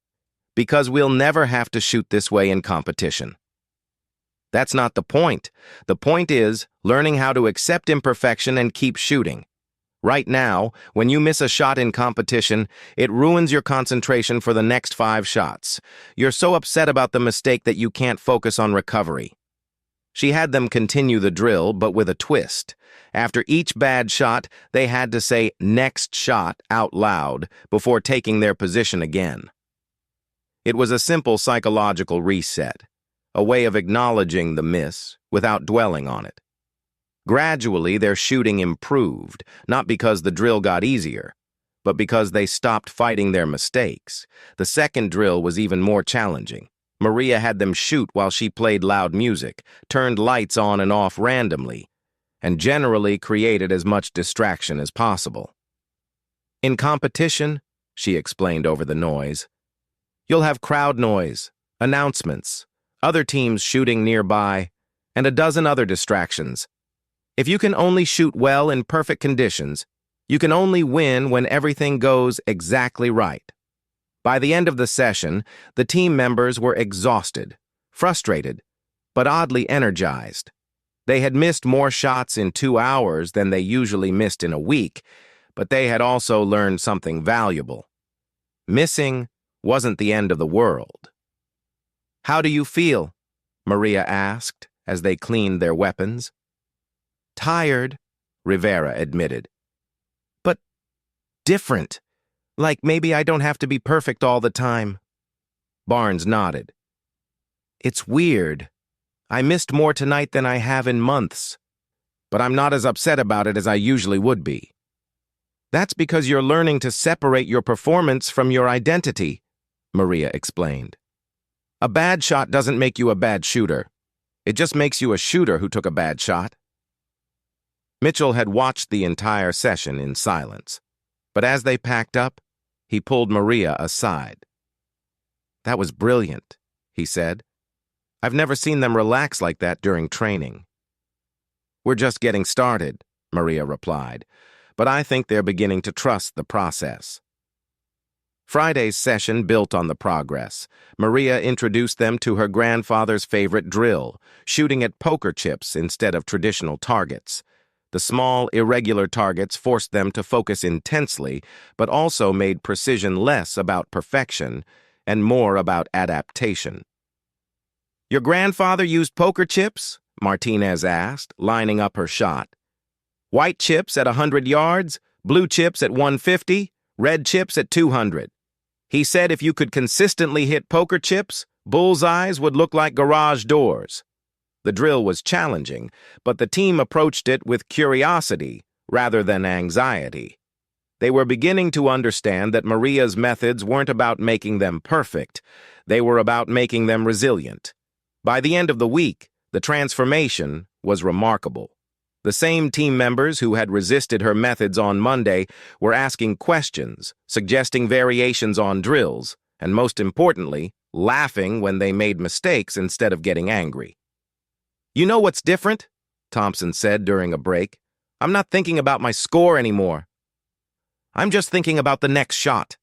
"Because we'll never have to shoot this way in competition." "That's not the point. The point is learning how to accept imperfection and keep shooting. Right now, when you miss a shot in competition, it ruins your concentration for the next 5 shots. You're so upset about the mistake that you can't focus on recovery." She had them continue the drill, but with a twist. After each bad shot, they had to say "next shot" out loud before taking their position again. It was a simple psychological reset, a way of acknowledging the miss without dwelling on it. Gradually, their shooting improved, not because the drill got easier, but because they stopped fighting their mistakes. The second drill was even more challenging. Maria had them shoot while she played loud music, turned lights on and off randomly, and generally created as much distraction as possible. In competition, she explained over the noise. You'll have crowd noise, announcements, other teams shooting nearby, and a dozen other distractions. If you can only shoot well in perfect conditions, you can only win when everything goes exactly right. By the end of the session, the team members were exhausted, frustrated, but oddly energized. They had missed more shots in 2 hours than they usually missed in a week, but they had also learned something valuable. Missing wasn't the end of the world. "How do you feel?" Maria asked as they cleaned their weapons. "Tired," Rivera admitted. "But different. Like maybe I don't have to be perfect all the time." Barnes nodded. "It's weird. I missed more tonight than I have in months, but I'm not as upset about it as I usually would be." "That's because you're learning to separate your performance from your identity," Maria explained. "A bad shot doesn't make you a bad shooter. It just makes you a shooter who took a bad shot." Mitchell had watched the entire session in silence, but as they packed up, he pulled Maria aside. "That was brilliant," he said. "I've never seen them relax like that during training." "We're just getting started," Maria replied, "but I think they're beginning to trust the process." Friday's session built on the progress. Maria introduced them to her grandfather's favorite drill, shooting at poker chips instead of traditional targets. The small, irregular targets forced them to focus intensely, but also made precision less about perfection and more about adaptation. "Your grandfather used poker chips?" Martinez asked, lining up her shot. "White chips at 100 yards, blue chips at 150, red chips at 200. He said if you could consistently hit poker chips, bullseyes would look like garage doors." The drill was challenging, but the team approached it with curiosity rather than anxiety. They were beginning to understand that Maria's methods weren't about making them perfect. They were about making them resilient. By the end of the week, the transformation was remarkable. The same team members who had resisted her methods on Monday were asking questions, suggesting variations on drills, and most importantly, laughing when they made mistakes instead of getting angry. "You know what's different?" Thompson said during a break. "I'm not thinking about my score anymore. I'm just thinking about the next shot."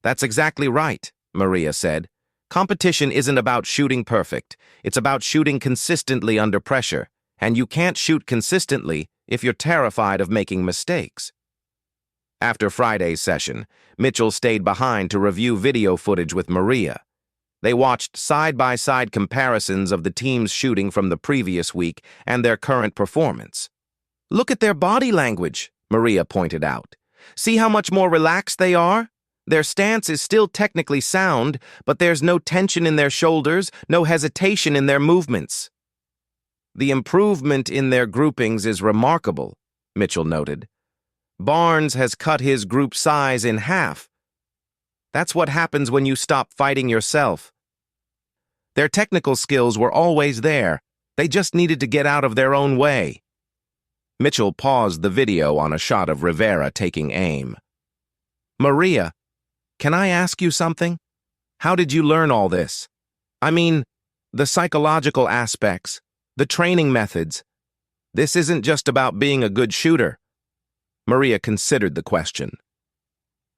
"That's exactly right," Maria said. "Competition isn't about shooting perfect. It's about shooting consistently under pressure, and you can't shoot consistently if you're terrified of making mistakes." After Friday's session, Mitchell stayed behind to review video footage with Maria. They watched side-by-side comparisons of the team's shooting from the previous week and their current performance. "Look at their body language," Maria pointed out. "See how much more relaxed they are? Their stance is still technically sound, but there's no tension in their shoulders, no hesitation in their movements." "The improvement in their groupings is remarkable," Mitchell noted. "Barnes has cut his group size in half. That's what happens when you stop fighting yourself." Their technical skills were always there. They just needed to get out of their own way. Mitchell paused the video on a shot of Rivera taking aim. "Maria, can I ask you something? How did you learn all this? I mean, the psychological aspects, the training methods. This isn't just about being a good shooter." Maria considered the question.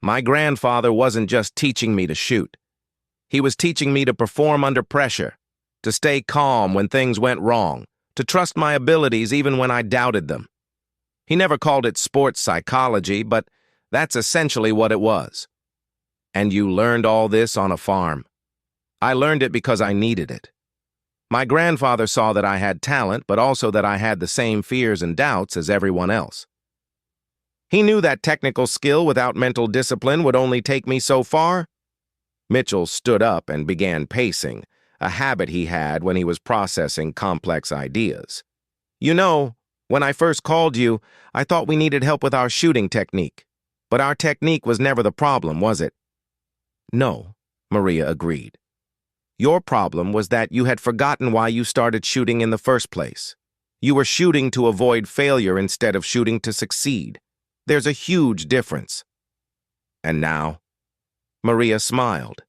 "My grandfather wasn't just teaching me to shoot. He was teaching me to perform under pressure, to stay calm when things went wrong, to trust my abilities even when I doubted them. He never called it sports psychology, but that's essentially what it was." "And you learned all this on a farm?" "I learned it because I needed it. My grandfather saw that I had talent, but also that I had the same fears and doubts as everyone else. He knew that technical skill without mental discipline would only take me so far." Mitchell stood up and began pacing, a habit he had when he was processing complex ideas. "You know, when I first called you, I thought we needed help with our shooting technique. But our technique was never the problem, was it?" "No," Maria agreed. "Your problem was that you had forgotten why you started shooting in the first place. You were shooting to avoid failure instead of shooting to succeed. There's a huge difference." "And now?" Maria smiled,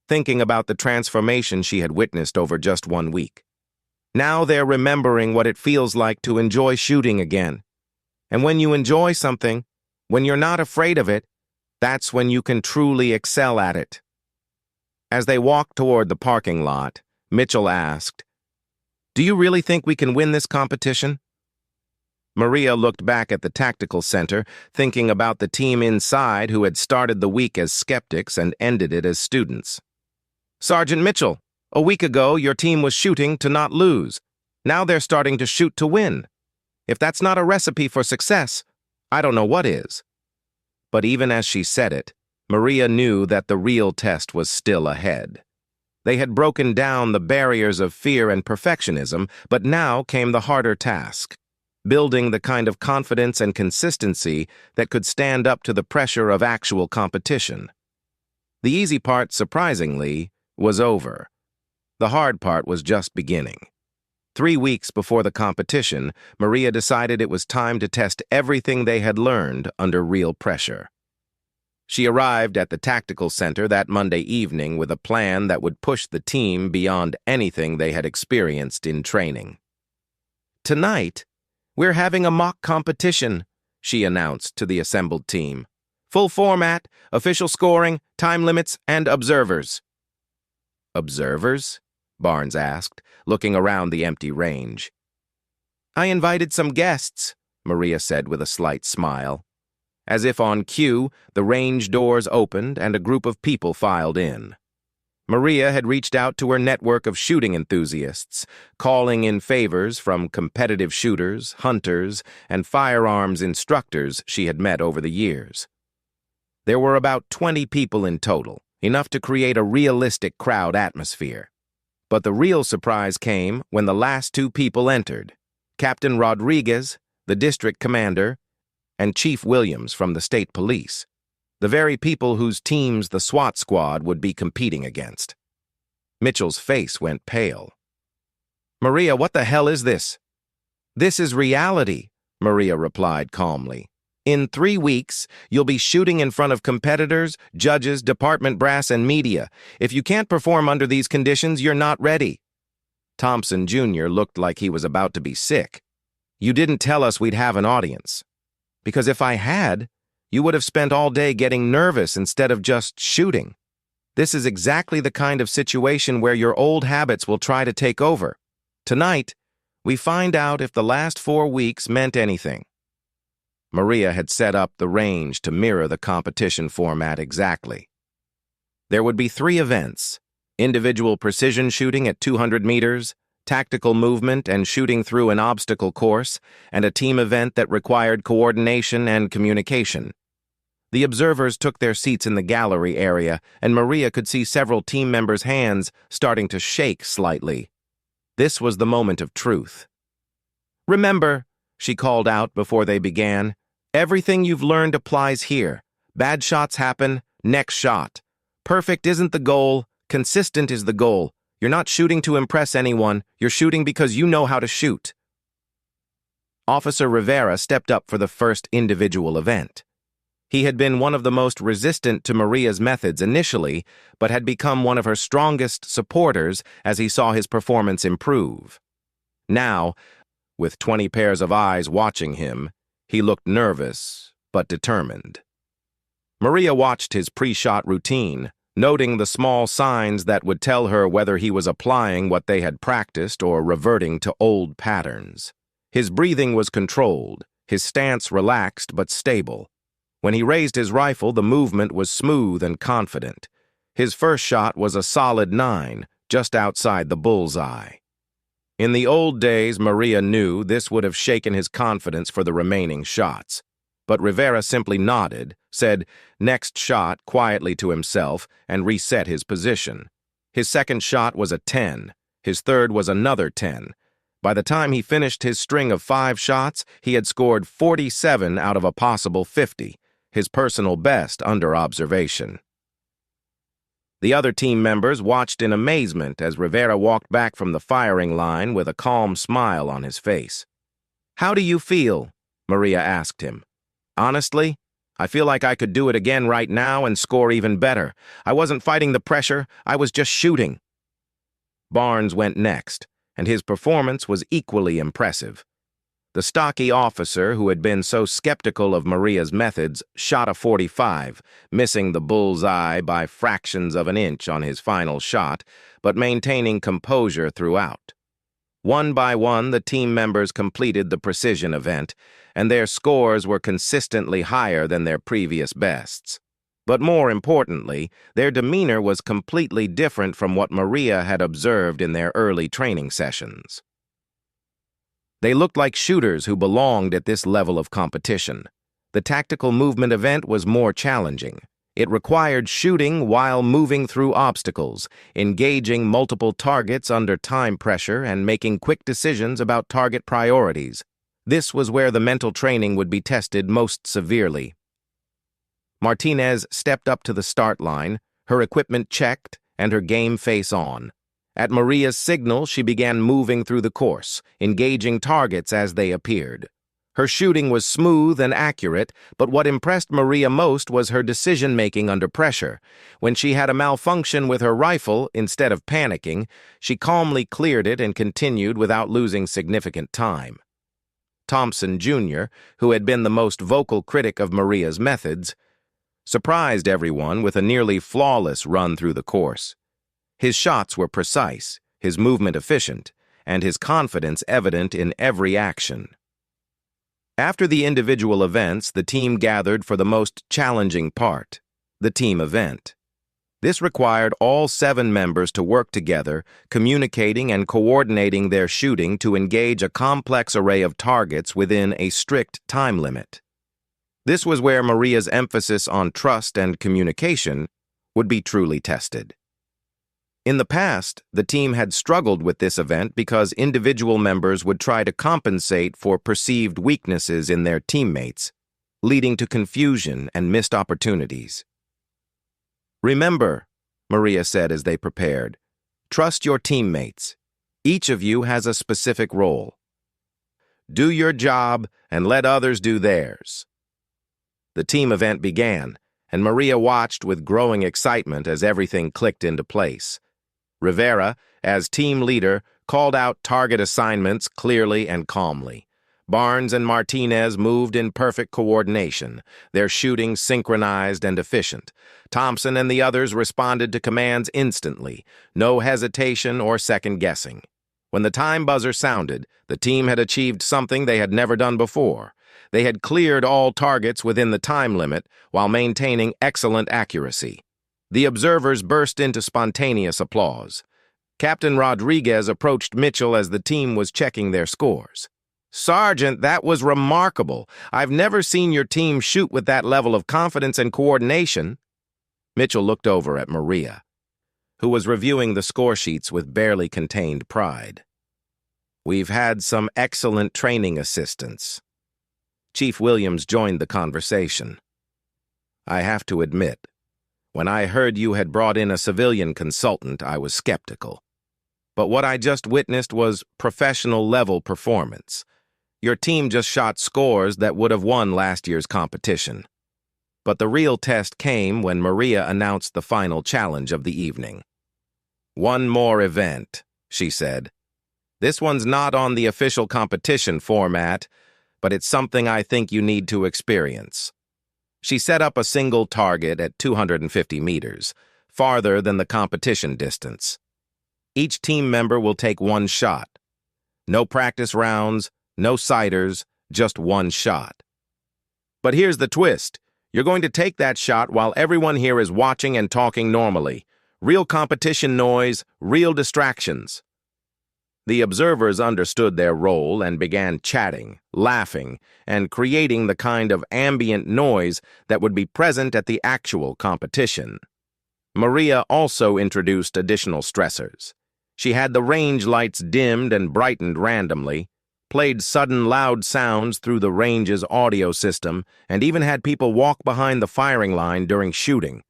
thinking about the transformation she had witnessed over just 1 week. Now they're remembering what it feels like to enjoy shooting again. And when you enjoy something, when you're not afraid of it, that's when you can truly excel at it. As they walked toward the parking lot, Mitchell asked, "Do you really think we can win this competition?" Maria looked back at the tactical center, thinking about the team inside who had started the week as skeptics and ended it as students. "Sergeant Mitchell, a week ago your team was shooting to not lose. Now they're starting to shoot to win. If that's not a recipe for success, I don't know what is." But even as she said it, Maria knew that the real test was still ahead. They had broken down the barriers of fear and perfectionism, but now came the harder task: building the kind of confidence and consistency that could stand up to the pressure of actual competition. The easy part, surprisingly, was over. The hard part was just beginning. 3 weeks before the competition, Maria decided it was time to test everything they had learned under real pressure. She arrived at the tactical center that Monday evening with a plan that would push the team beyond anything they had experienced in training. "Tonight, we're having a mock competition," she announced to the assembled team. "Full format, official scoring, time limits, and observers." "Observers?" Barnes asked, looking around the empty range. "I invited some guests," Maria said with a slight smile. As if on cue, the range doors opened and a group of people filed in. Maria had reached out to her network of shooting enthusiasts, calling in favors from competitive shooters, hunters, and firearms instructors she had met over the years. There were about 20 people in total, enough to create a realistic crowd atmosphere. But the real surprise came when the last 2 people entered: Captain Rodriguez, the district commander, and Chief Williams from the state police, the very people whose teams the SWAT squad would be competing against. Mitchell's face went pale. "Maria, what the hell is this?" "This is reality," Maria replied calmly. "In 3 weeks, you'll be shooting in front of competitors, judges, department brass, and media. If you can't perform under these conditions, you're not ready." Thompson Jr. looked like he was about to be sick. "You didn't tell us we'd have an audience. Because if I had, you would have spent all day getting nervous instead of just shooting. This is exactly the kind of situation where your old habits will try to take over. Tonight, we find out if the last 4 weeks meant anything." Maria had set up the range to mirror the competition format exactly. There would be 3 events: individual precision shooting at 200 meters, tactical movement and shooting through an obstacle course, and a team event that required coordination and communication. The observers took their seats in the gallery area, and Maria could see several team members' hands starting to shake slightly. This was the moment of truth. "Remember," she called out before they began, "everything you've learned applies here. Bad shots happen, next shot. Perfect isn't the goal, consistent is the goal. You're not shooting to impress anyone, you're shooting because you know how to shoot." Officer Rivera stepped up for the first individual event. He had been one of the most resistant to Maria's methods initially, but had become one of her strongest supporters as he saw his performance improve. Now, with 20 pairs of eyes watching him, he looked nervous but determined. Maria watched his pre-shot routine, noting the small signs that would tell her whether he was applying what they had practiced or reverting to old patterns. His breathing was controlled, his stance relaxed but stable. When he raised his rifle, the movement was smooth and confident. His first shot was a solid 9, just outside the bullseye. In the old days, Maria knew this would have shaken his confidence for the remaining shots. But Rivera simply nodded, said, "Next shot," quietly to himself, and reset his position. His second shot was a 10. His third was another 10. By the time he finished his string of 5 shots, he had scored 47 out of a possible 50, his personal best under observation. The other team members watched in amazement as Rivera walked back from the firing line with a calm smile on his face. "How do you feel?" Maria asked him. "Honestly, I feel like I could do it again right now and score even better. I wasn't fighting the pressure, I was just shooting. Barnes went next, and his performance was equally impressive. The stocky officer who had been so skeptical of Maria's methods shot a 45, missing the bullseye by fractions of an inch on his final shot, but maintaining composure throughout. One by one, the team members completed the precision event, and their scores were consistently higher than their previous bests. But more importantly, their demeanor was completely different from what Maria had observed in their early training sessions. They looked like shooters who belonged at this level of competition. The tactical movement event was more challenging. It required shooting while moving through obstacles, engaging multiple targets under time pressure, and making quick decisions about target priorities. This was where the mental training would be tested most severely. Martinez stepped up to the start line, her equipment checked, and her game face on. At Maria's signal, she began moving through the course, engaging targets as they appeared. Her shooting was smooth and accurate, but what impressed Maria most was her decision-making under pressure. When she had a malfunction with her rifle, instead of panicking, she calmly cleared it and continued without losing significant time. Thompson, Jr., who had been the most vocal critic of Maria's methods, surprised everyone with a nearly flawless run through the course. His shots were precise, his movement efficient, and his confidence evident in every action. After the individual events, the team gathered for the most challenging part, the team event. This required all 7 members to work together, communicating and coordinating their shooting to engage a complex array of targets within a strict time limit. This was where Maria's emphasis on trust and communication would be truly tested. In the past, the team had struggled with this event because individual members would try to compensate for perceived weaknesses in their teammates, leading to confusion and missed opportunities. "Remember," Maria said as they prepared, "trust your teammates. Each of you has a specific role. Do your job and let others do theirs." The team event began, and Maria watched with growing excitement as everything clicked into place. Rivera, as team leader, called out target assignments clearly and calmly. Barnes and Martinez moved in perfect coordination, their shooting synchronized and efficient. Thompson and the others responded to commands instantly, no hesitation or second-guessing. When the time buzzer sounded, the team had achieved something they had never done before. They had cleared all targets within the time limit while maintaining excellent accuracy. The observers burst into spontaneous applause. Captain Rodriguez approached Mitchell as the team was checking their scores. "Sergeant, that was remarkable. I've never seen your team shoot with that level of confidence and coordination." Mitchell looked over at Maria, who was reviewing the score sheets with barely contained pride. "We've had some excellent training assistants." Chief Williams joined the conversation. "I have to admit, when I heard you had brought in a civilian consultant, I was skeptical. But what I just witnessed was professional-level performance. Your team just shot scores that would have won last year's competition. But the real test came when Maria announced the final challenge of the evening. "One more event," she said. "This one's not on the official competition format, but it's something I think you need to experience." She set up a single target at 250 meters, farther than the competition distance. Each team member will take one shot. No practice rounds, no sighters, just one shot. But here's the twist. You're going to take that shot while everyone here is watching and talking normally. Real competition noise, real distractions. The observers understood their role and began chatting, laughing, and creating the kind of ambient noise that would be present at the actual competition. Maria also introduced additional stressors. She had the range lights dimmed and brightened randomly, played sudden loud sounds through the range's audio system, and even had people walk behind the firing line during shooting.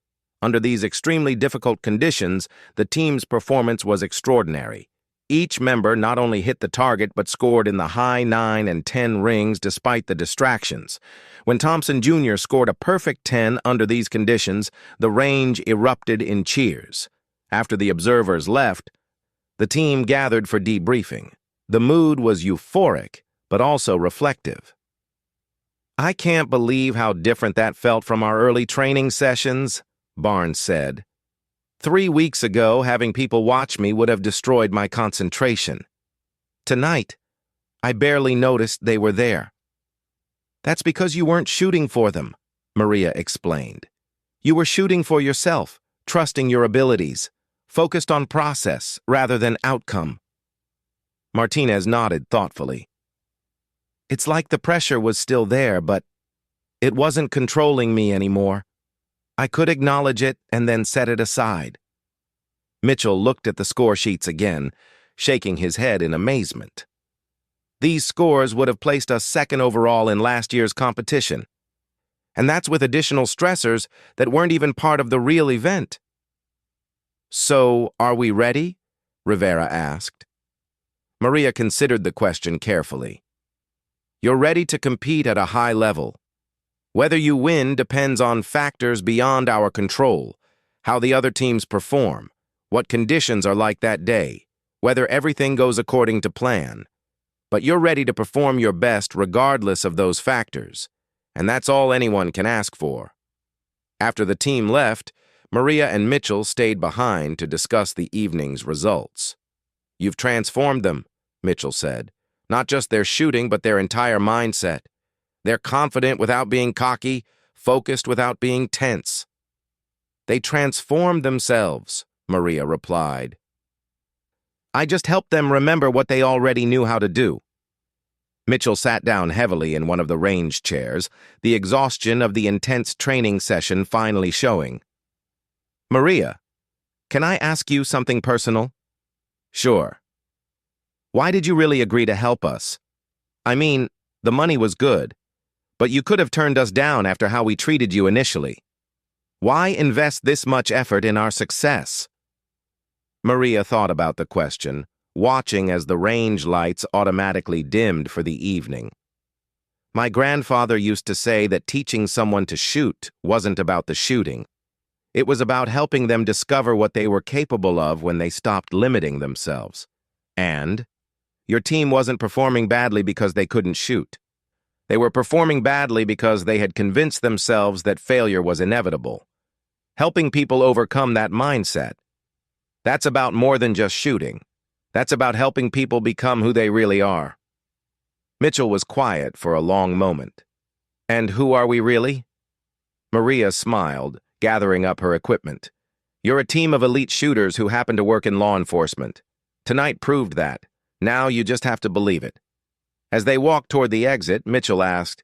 Under these extremely difficult conditions, the team's performance was extraordinary. Each member not only hit the target but scored in the high 9 and 10 rings despite the distractions. When Thompson Jr. scored a perfect 10 under these conditions, the range erupted in cheers. After the observers left, the team gathered for debriefing. The mood was euphoric, but also reflective. "I can't believe how different that felt from our early training sessions," Barnes said. 3 weeks ago, having people watch me would have destroyed my concentration. Tonight, I barely noticed they were there. "That's because you weren't shooting for them," Maria explained. "You were shooting for yourself, trusting your abilities, focused on process rather than outcome." Martinez nodded thoughtfully. "It's like the pressure was still there, but it wasn't controlling me anymore. I could acknowledge it and then set it aside." Mitchell looked at the score sheets again, shaking his head in amazement. "These scores would have placed us second overall in last year's competition. And that's with additional stressors that weren't even part of the real event." "So, are we ready?" Rivera asked. Maria considered the question carefully. "You're ready to compete at a high level. Whether you win depends on factors beyond our control, how the other teams perform, what conditions are like that day, whether everything goes according to plan. But you're ready to perform your best regardless of those factors, and that's all anyone can ask for." After the team left, Maria and Mitchell stayed behind to discuss the evening's results. "You've transformed them," Mitchell said. "Not just their shooting, but their entire mindset. They're confident without being cocky, focused without being tense." "They transformed themselves," Maria replied. "I just helped them remember what they already knew how to do." Mitchell sat down heavily in one of the range chairs, the exhaustion of the intense training session finally showing. "Maria, can I ask you something personal?" "Sure." "Why did you really agree to help us? I mean, the money was good, but you could have turned us down after how we treated you initially. Why invest this much effort in our success?" Maria thought about the question, watching as the range lights automatically dimmed for the evening. "My grandfather used to say that teaching someone to shoot wasn't about the shooting. It was about helping them discover what they were capable of when they stopped limiting themselves. And your team wasn't performing badly because they couldn't shoot. They were performing badly because they had convinced themselves that failure was inevitable. Helping people overcome that mindset. That's about more than just shooting. That's about helping people become who they really are." Mitchell was quiet for a long moment. "And who are we really?" Maria smiled, gathering up her equipment. "You're a team of elite shooters who happen to work in law enforcement. Tonight proved that. Now you just have to believe it." As they walked toward the exit, Mitchell asked,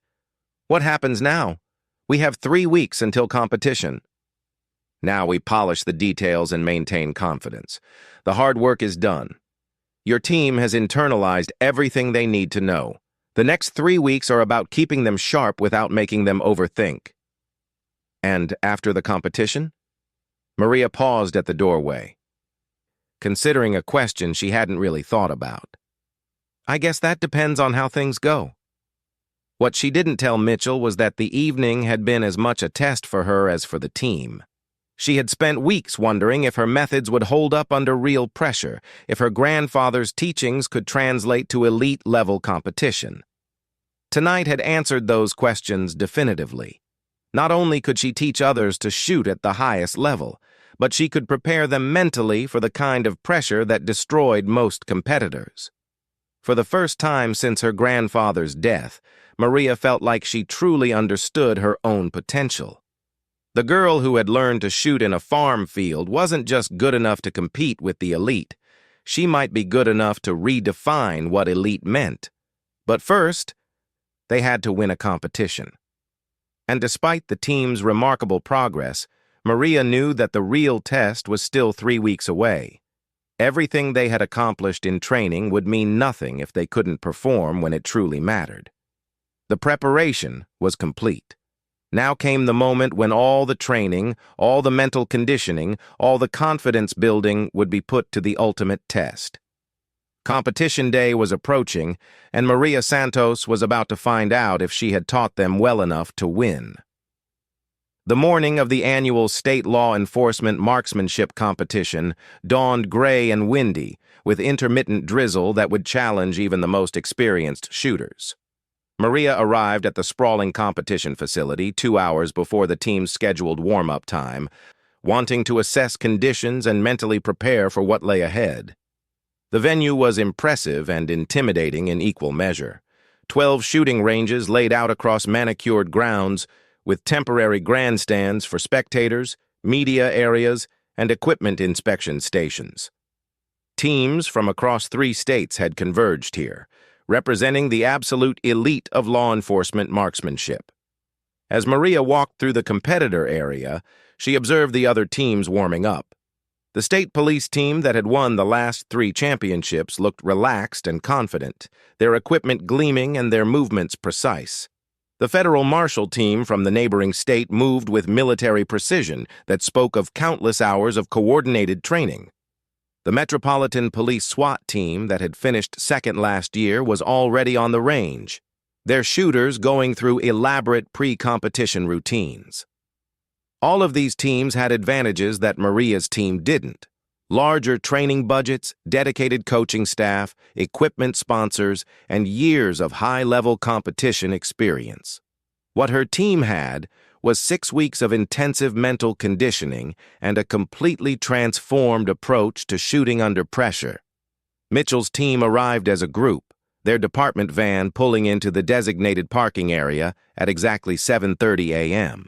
"What happens now? We have 3 weeks until competition." "Now we polish the details and maintain confidence. The hard work is done. Your team has internalized everything they need to know. The next 3 weeks are about keeping them sharp without making them overthink." "And after the competition?" Maria paused at the doorway, considering a question she hadn't really thought about. "I guess that depends on how things go." What she didn't tell Mitchell was that the evening had been as much a test for her as for the team. She had spent weeks wondering if her methods would hold up under real pressure, if her grandfather's teachings could translate to elite-level competition. Tonight had answered those questions definitively. Not only could she teach others to shoot at the highest level, but she could prepare them mentally for the kind of pressure that destroyed most competitors. For the first time since her grandfather's death, Maria felt like she truly understood her own potential. The girl who had learned to shoot in a farm field wasn't just good enough to compete with the elite. She might be good enough to redefine what elite meant. But first, they had to win a competition. And despite the team's remarkable progress, Maria knew that the real test was still 3 weeks away. Everything they had accomplished in training would mean nothing if they couldn't perform when it truly mattered. The preparation was complete. Now came the moment when all the training, all the mental conditioning, all the confidence building would be put to the ultimate test. Competition day was approaching, and Maria Santos was about to find out if she had taught them well enough to win. The morning of the annual state law enforcement marksmanship competition dawned gray and windy, with intermittent drizzle that would challenge even the most experienced shooters. Maria arrived at the sprawling competition facility 2 hours before the team's scheduled warm-up time, wanting to assess conditions and mentally prepare for what lay ahead. The venue was impressive and intimidating in equal measure. 12 shooting ranges laid out across manicured grounds, with temporary grandstands for spectators, media areas, and equipment inspection stations. Teams from across 3 states had converged here, representing the absolute elite of law enforcement marksmanship. As Maria walked through the competitor area, she observed the other teams warming up. The state police team that had won the last 3 championships looked relaxed and confident, their equipment gleaming and their movements precise. The federal marshal team from the neighboring state moved with military precision that spoke of countless hours of coordinated training. The Metropolitan Police SWAT team that had finished second last year was already on the range, their shooters going through elaborate pre-competition routines. All of these teams had advantages that Maria's team didn't. Larger training budgets, dedicated coaching staff, equipment sponsors, and years of high-level competition experience. What her team had was 6 weeks of intensive mental conditioning and a completely transformed approach to shooting under pressure. Mitchell's team arrived as a group, their department van pulling into the designated parking area at exactly 7:30 a.m.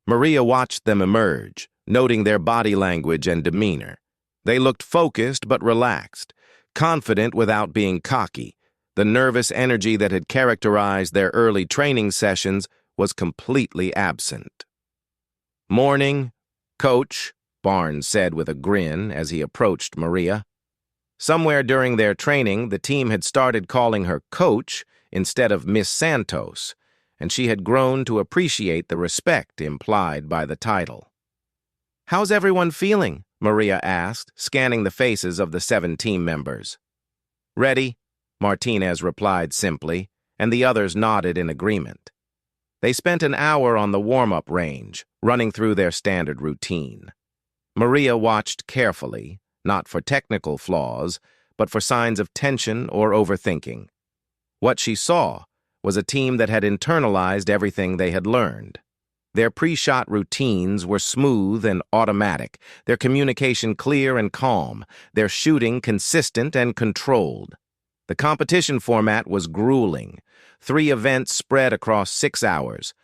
Maria watched them emerge, noting their body language and demeanor. They looked focused but relaxed, confident without being cocky. The nervous energy that had characterized their early training sessions was completely absent. "Morning, Coach," Barnes said with a grin as he approached Maria. Somewhere during their training, the team had started calling her Coach instead of Miss Santos, and she had grown to appreciate the respect implied by the title. "How's everyone feeling?" Maria asked, scanning the faces of the 7 team members. "Ready," Martinez replied simply, and the others nodded in agreement. They spent an hour on the warm-up range, running through their standard routine. Maria watched carefully, not for technical flaws, but for signs of tension or overthinking. What she saw was a team that had internalized everything they had learned. Their pre-shot routines were smooth and automatic, their communication clear and calm, their shooting consistent and controlled. The competition format was grueling, 3 events spread across 6 hours,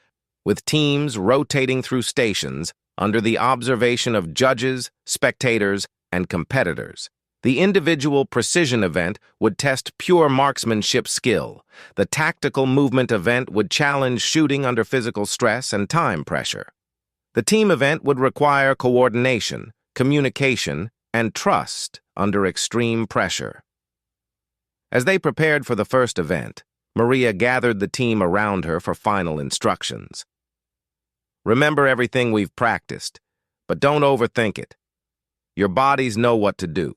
with teams rotating through stations under the observation of judges, spectators, and competitors. The individual precision event would test pure marksmanship skill. The tactical movement event would challenge shooting under physical stress and time pressure. The team event would require coordination, communication, and trust under extreme pressure. As they prepared for the first event, Maria gathered the team around her for final instructions. "Remember everything we've practiced, but don't overthink it. Your bodies know what to do.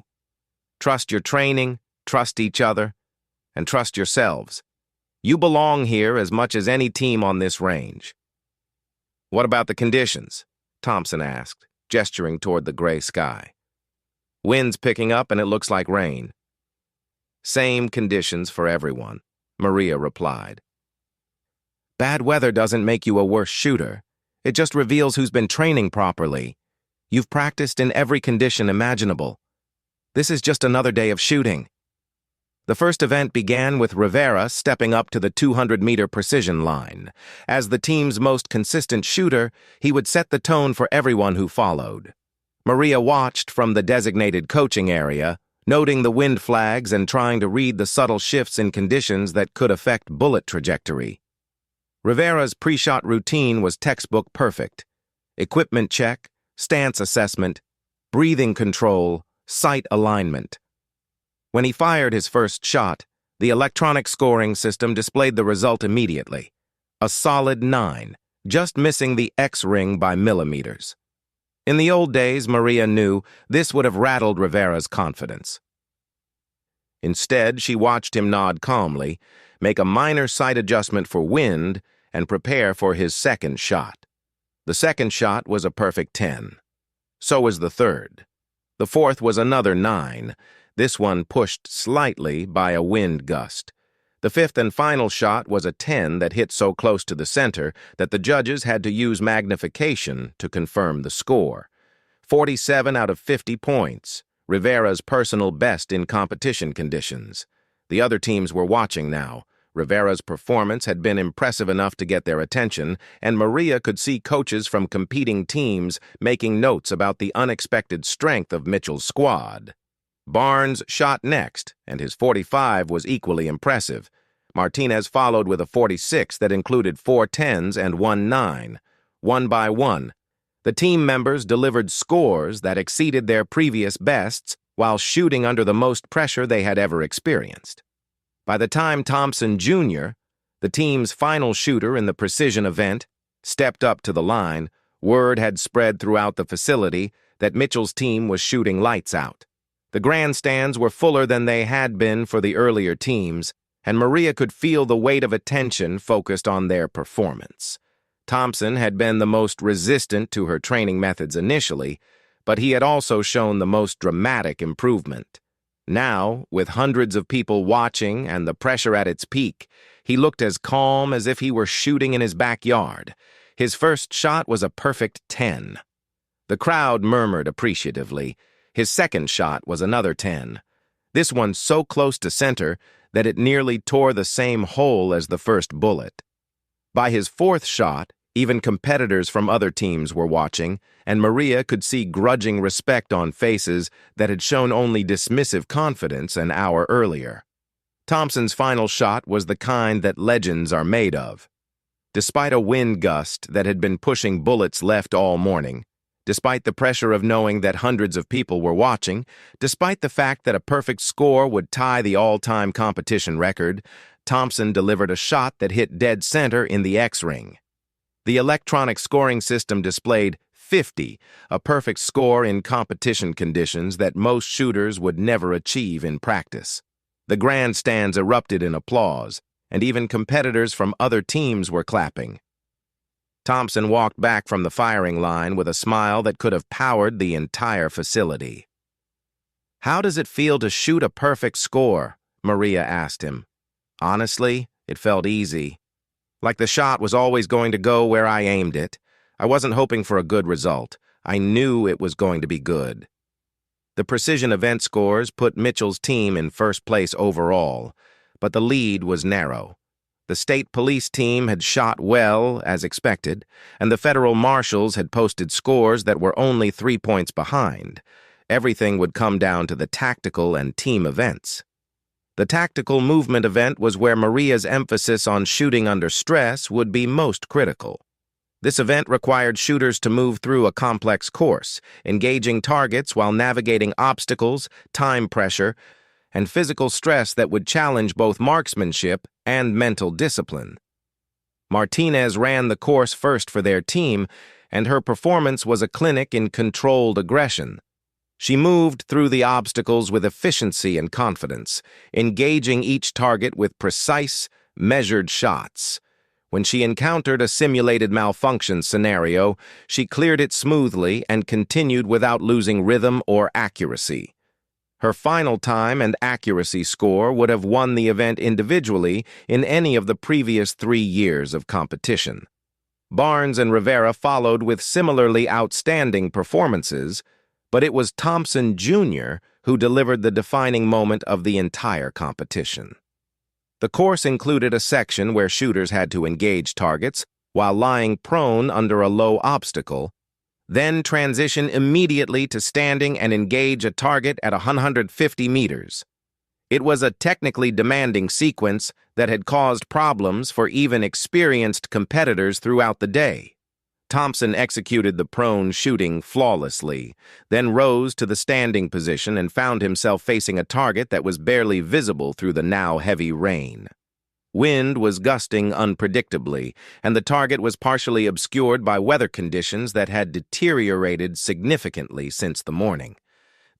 Trust your training, trust each other, and trust yourselves. You belong here as much as any team on this range." "What about the conditions?" Thompson asked, gesturing toward the gray sky. "Wind's picking up and it looks like rain." "Same conditions for everyone," Maria replied. "Bad weather doesn't make you a worse shooter. It just reveals who's been training properly. You've practiced in every condition imaginable. This is just another day of shooting." The first event began with Rivera stepping up to the 200-meter precision line. As the team's most consistent shooter, he would set the tone for everyone who followed. Maria watched from the designated coaching area, noting the wind flags and trying to read the subtle shifts in conditions that could affect bullet trajectory. Rivera's pre-shot routine was textbook perfect. Equipment check, stance assessment, breathing control, sight alignment. When he fired his first shot, the electronic scoring system displayed the result immediately. A solid 9, just missing the X ring by millimeters. In the old days, Maria knew this would have rattled Rivera's confidence. Instead, she watched him nod calmly, make a minor sight adjustment for wind, and prepare for his second shot. The second shot was a perfect 10. So was the third. The fourth was another 9, this one pushed slightly by a wind gust. The fifth and final shot was a 10 that hit so close to the center that the judges had to use magnification to confirm the score. 47 out of 50 points, Rivera's personal best in competition conditions. The other teams were watching now. Rivera's performance had been impressive enough to get their attention, and Maria could see coaches from competing teams making notes about the unexpected strength of Mitchell's squad. Barnes shot next, and his 45 was equally impressive. Martinez followed with a 46 that included 4 10s and 1 9. One by one, the team members delivered scores that exceeded their previous bests while shooting under the most pressure they had ever experienced. By the time Thompson Jr., the team's final shooter in the precision event, stepped up to the line, word had spread throughout the facility that Mitchell's team was shooting lights out. The grandstands were fuller than they had been for the earlier teams, and Maria could feel the weight of attention focused on their performance. Thompson had been the most resistant to her training methods initially, but he had also shown the most dramatic improvement. Now, with hundreds of people watching and the pressure at its peak, he looked as calm as if he were shooting in his backyard. His first shot was a perfect 10. The crowd murmured appreciatively. His second shot was another 10. This one so close to center that it nearly tore the same hole as the first bullet. By his fourth shot, even competitors from other teams were watching, and Maria could see grudging respect on faces that had shown only dismissive confidence an hour earlier. Thompson's final shot was the kind that legends are made of. Despite a wind gust that had been pushing bullets left all morning, despite the pressure of knowing that hundreds of people were watching, despite the fact that a perfect score would tie the all-time competition record, Thompson delivered a shot that hit dead center in the X-ring. The electronic scoring system displayed 50, a perfect score in competition conditions that most shooters would never achieve in practice. The grandstands erupted in applause, and even competitors from other teams were clapping. Thompson walked back from the firing line with a smile that could have powered the entire facility. "How does it feel to shoot a perfect score?" Maria asked him. "Honestly, it felt easy. Like the shot was always going to go where I aimed it. I wasn't hoping for a good result. I knew it was going to be good." The precision event scores put Mitchell's team in first place overall, but the lead was narrow. The state police team had shot well, as expected, and the federal marshals had posted scores that were only 3 points behind. Everything would come down to the tactical and team events. The tactical movement event was where Maria's emphasis on shooting under stress would be most critical. This event required shooters to move through a complex course, engaging targets while navigating obstacles, time pressure, and physical stress that would challenge both marksmanship and mental discipline. Martinez ran the course first for their team, and her performance was a clinic in controlled aggression. She moved through the obstacles with efficiency and confidence, engaging each target with precise, measured shots. When she encountered a simulated malfunction scenario, she cleared it smoothly and continued without losing rhythm or accuracy. Her final time and accuracy score would have won the event individually in any of the previous 3 years of competition. Barnes and Rivera followed with similarly outstanding performances, but it was Thompson Jr. who delivered the defining moment of the entire competition. The course included a section where shooters had to engage targets while lying prone under a low obstacle, then transition immediately to standing and engage a target at 150 meters. It was a technically demanding sequence that had caused problems for even experienced competitors throughout the day. Thompson executed the prone shooting flawlessly, then rose to the standing position and found himself facing a target that was barely visible through the now heavy rain. Wind was gusting unpredictably, and the target was partially obscured by weather conditions that had deteriorated significantly since the morning.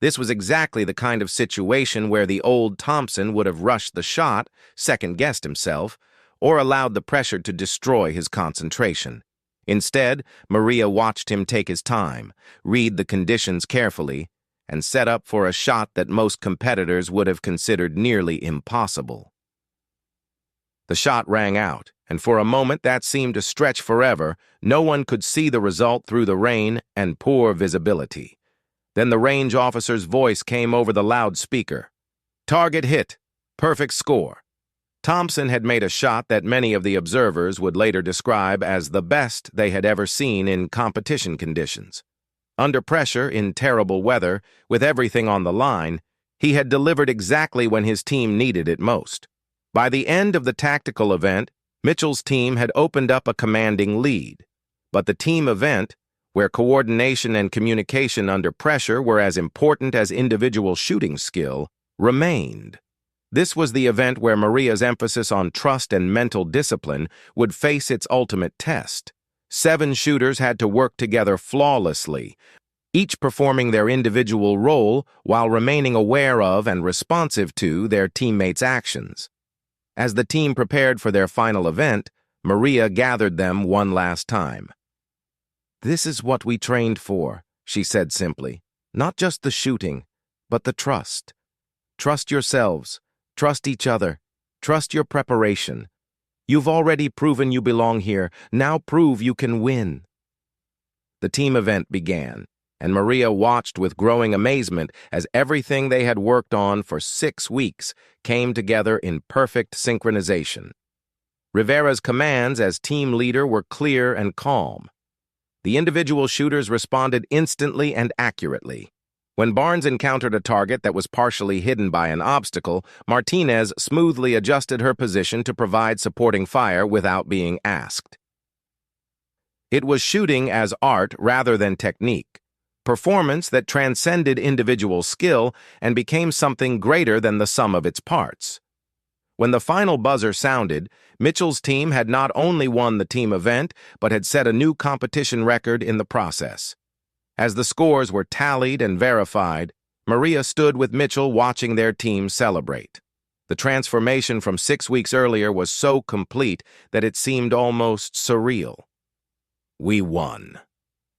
This was exactly the kind of situation where the old Thompson would have rushed the shot, second-guessed himself, or allowed the pressure to destroy his concentration. Instead, Maria watched him take his time, read the conditions carefully, and set up for a shot that most competitors would have considered nearly impossible. The shot rang out, and for a moment that seemed to stretch forever. No one could see the result through the rain and poor visibility. Then the range officer's voice came over the loudspeaker. "Target hit. Perfect score." Thompson had made a shot that many of the observers would later describe as the best they had ever seen in competition conditions. Under pressure, in terrible weather, with everything on the line, he had delivered exactly when his team needed it most. By the end of the tactical event, Mitchell's team had opened up a commanding lead. But the team event, where coordination and communication under pressure were as important as individual shooting skill, remained. This was the event where Maria's emphasis on trust and mental discipline would face its ultimate test. 7 shooters had to work together flawlessly, each performing their individual role while remaining aware of and responsive to their teammates' actions. As the team prepared for their final event, Maria gathered them one last time. "This is what we trained for," she said simply. "Not just the shooting, but the trust. Trust yourselves, trust each other, trust your preparation. You've already proven you belong here, now prove you can win." The team event began, and Maria watched with growing amazement as everything they had worked on for 6 weeks came together in perfect synchronization. Rivera's commands as team leader were clear and calm. The individual shooters responded instantly and accurately. When Barnes encountered a target that was partially hidden by an obstacle, Martinez smoothly adjusted her position to provide supporting fire without being asked. It was shooting as art rather than technique, performance that transcended individual skill and became something greater than the sum of its parts. When the final buzzer sounded, Mitchell's team had not only won the team event, but had set a new competition record in the process. As the scores were tallied and verified, Maria stood with Mitchell watching their team celebrate. The transformation from 6 weeks earlier was so complete that it seemed almost surreal. "We won,"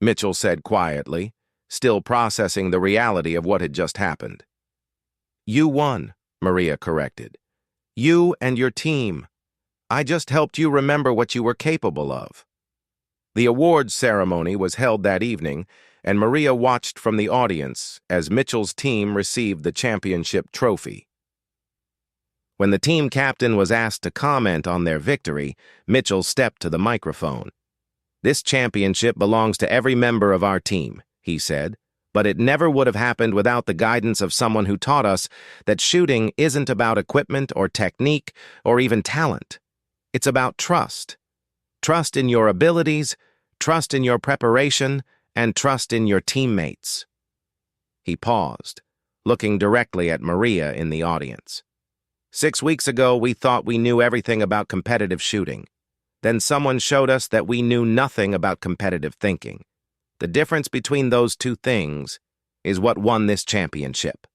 Mitchell said quietly, still processing the reality of what had just happened. "You won," Maria corrected. "You and your team. I just helped you remember what you were capable of." The awards ceremony was held that evening, and Maria watched from the audience as Mitchell's team received the championship trophy. When the team captain was asked to comment on their victory, Mitchell stepped to the microphone. "This championship belongs to every member of our team," he said, "but it never would have happened without the guidance of someone who taught us that shooting isn't about equipment or technique or even talent. It's about trust. Trust in your abilities, trust in your preparation, and trust in your teammates." He paused, looking directly at Maria in the audience. "6 weeks ago, we thought we knew everything about competitive shooting. Then someone showed us that we knew nothing about competitive thinking. The difference between those two things is what won this championship."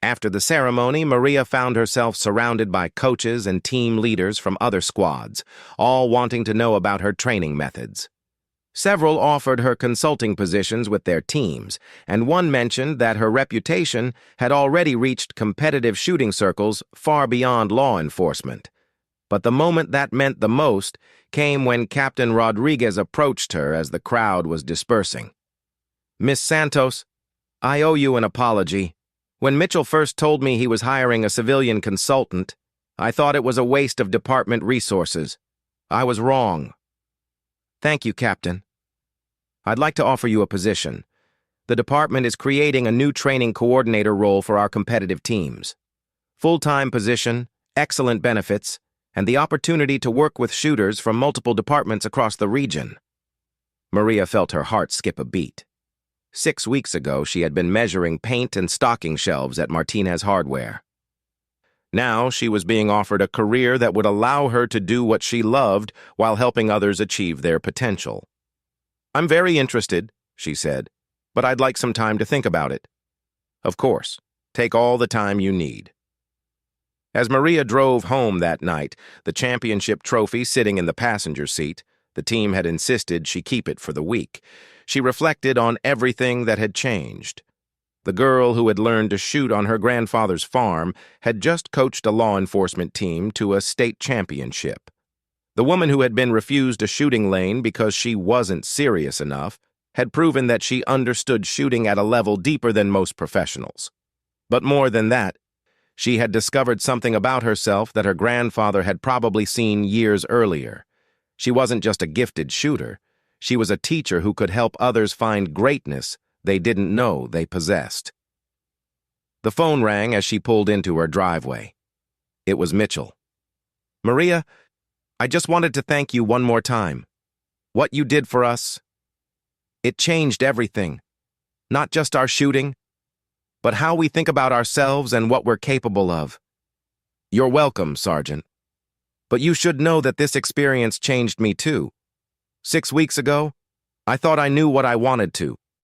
After the ceremony, Maria found herself surrounded by coaches and team leaders from other squads, all wanting to know about her training methods. Several offered her consulting positions with their teams, and one mentioned that her reputation had already reached competitive shooting circles far beyond law enforcement. But the moment that meant the most came when Captain Rodriguez approached her as the crowd was dispersing. "Miss Santos, I owe you an apology. When Mitchell first told me he was hiring a civilian consultant, I thought it was a waste of department resources. I was wrong." "Thank you, Captain. I'd like to offer you a position. The department is creating a new training coordinator role for our competitive teams. Full-time position, excellent benefits, and the opportunity to work with shooters from multiple departments across the region." Maria felt her heart skip a beat. 6 weeks ago, she had been measuring paint and stocking shelves at Martinez Hardware. Now she was being offered a career that would allow her to do what she loved while helping others achieve their potential. "I'm very interested," she said, "but I'd like some time to think about it." Of course, take all the time you need. As Maria drove home that night, the championship trophy sitting in the passenger seat, the team had insisted she keep it for the week. She reflected on everything that had changed. The girl who had learned to shoot on her grandfather's farm had just coached a law enforcement team to a state championship. The woman who had been refused a shooting lane because she wasn't serious enough had proven that she understood shooting at a level deeper than most professionals. But more than that, she had discovered something about herself that her grandfather had probably seen years earlier. She wasn't just a gifted shooter. She was a teacher who could help others find greatness they didn't know they possessed. The phone rang as she pulled into her driveway. It was Mitchell. "Maria, I just wanted to thank you one more time. What you did for us, it changed everything. Not just our shooting, but how we think about ourselves and what we're capable of. You're welcome, Sergeant. But you should know that this experience changed me too. 6 weeks ago, I thought I knew what I wanted to.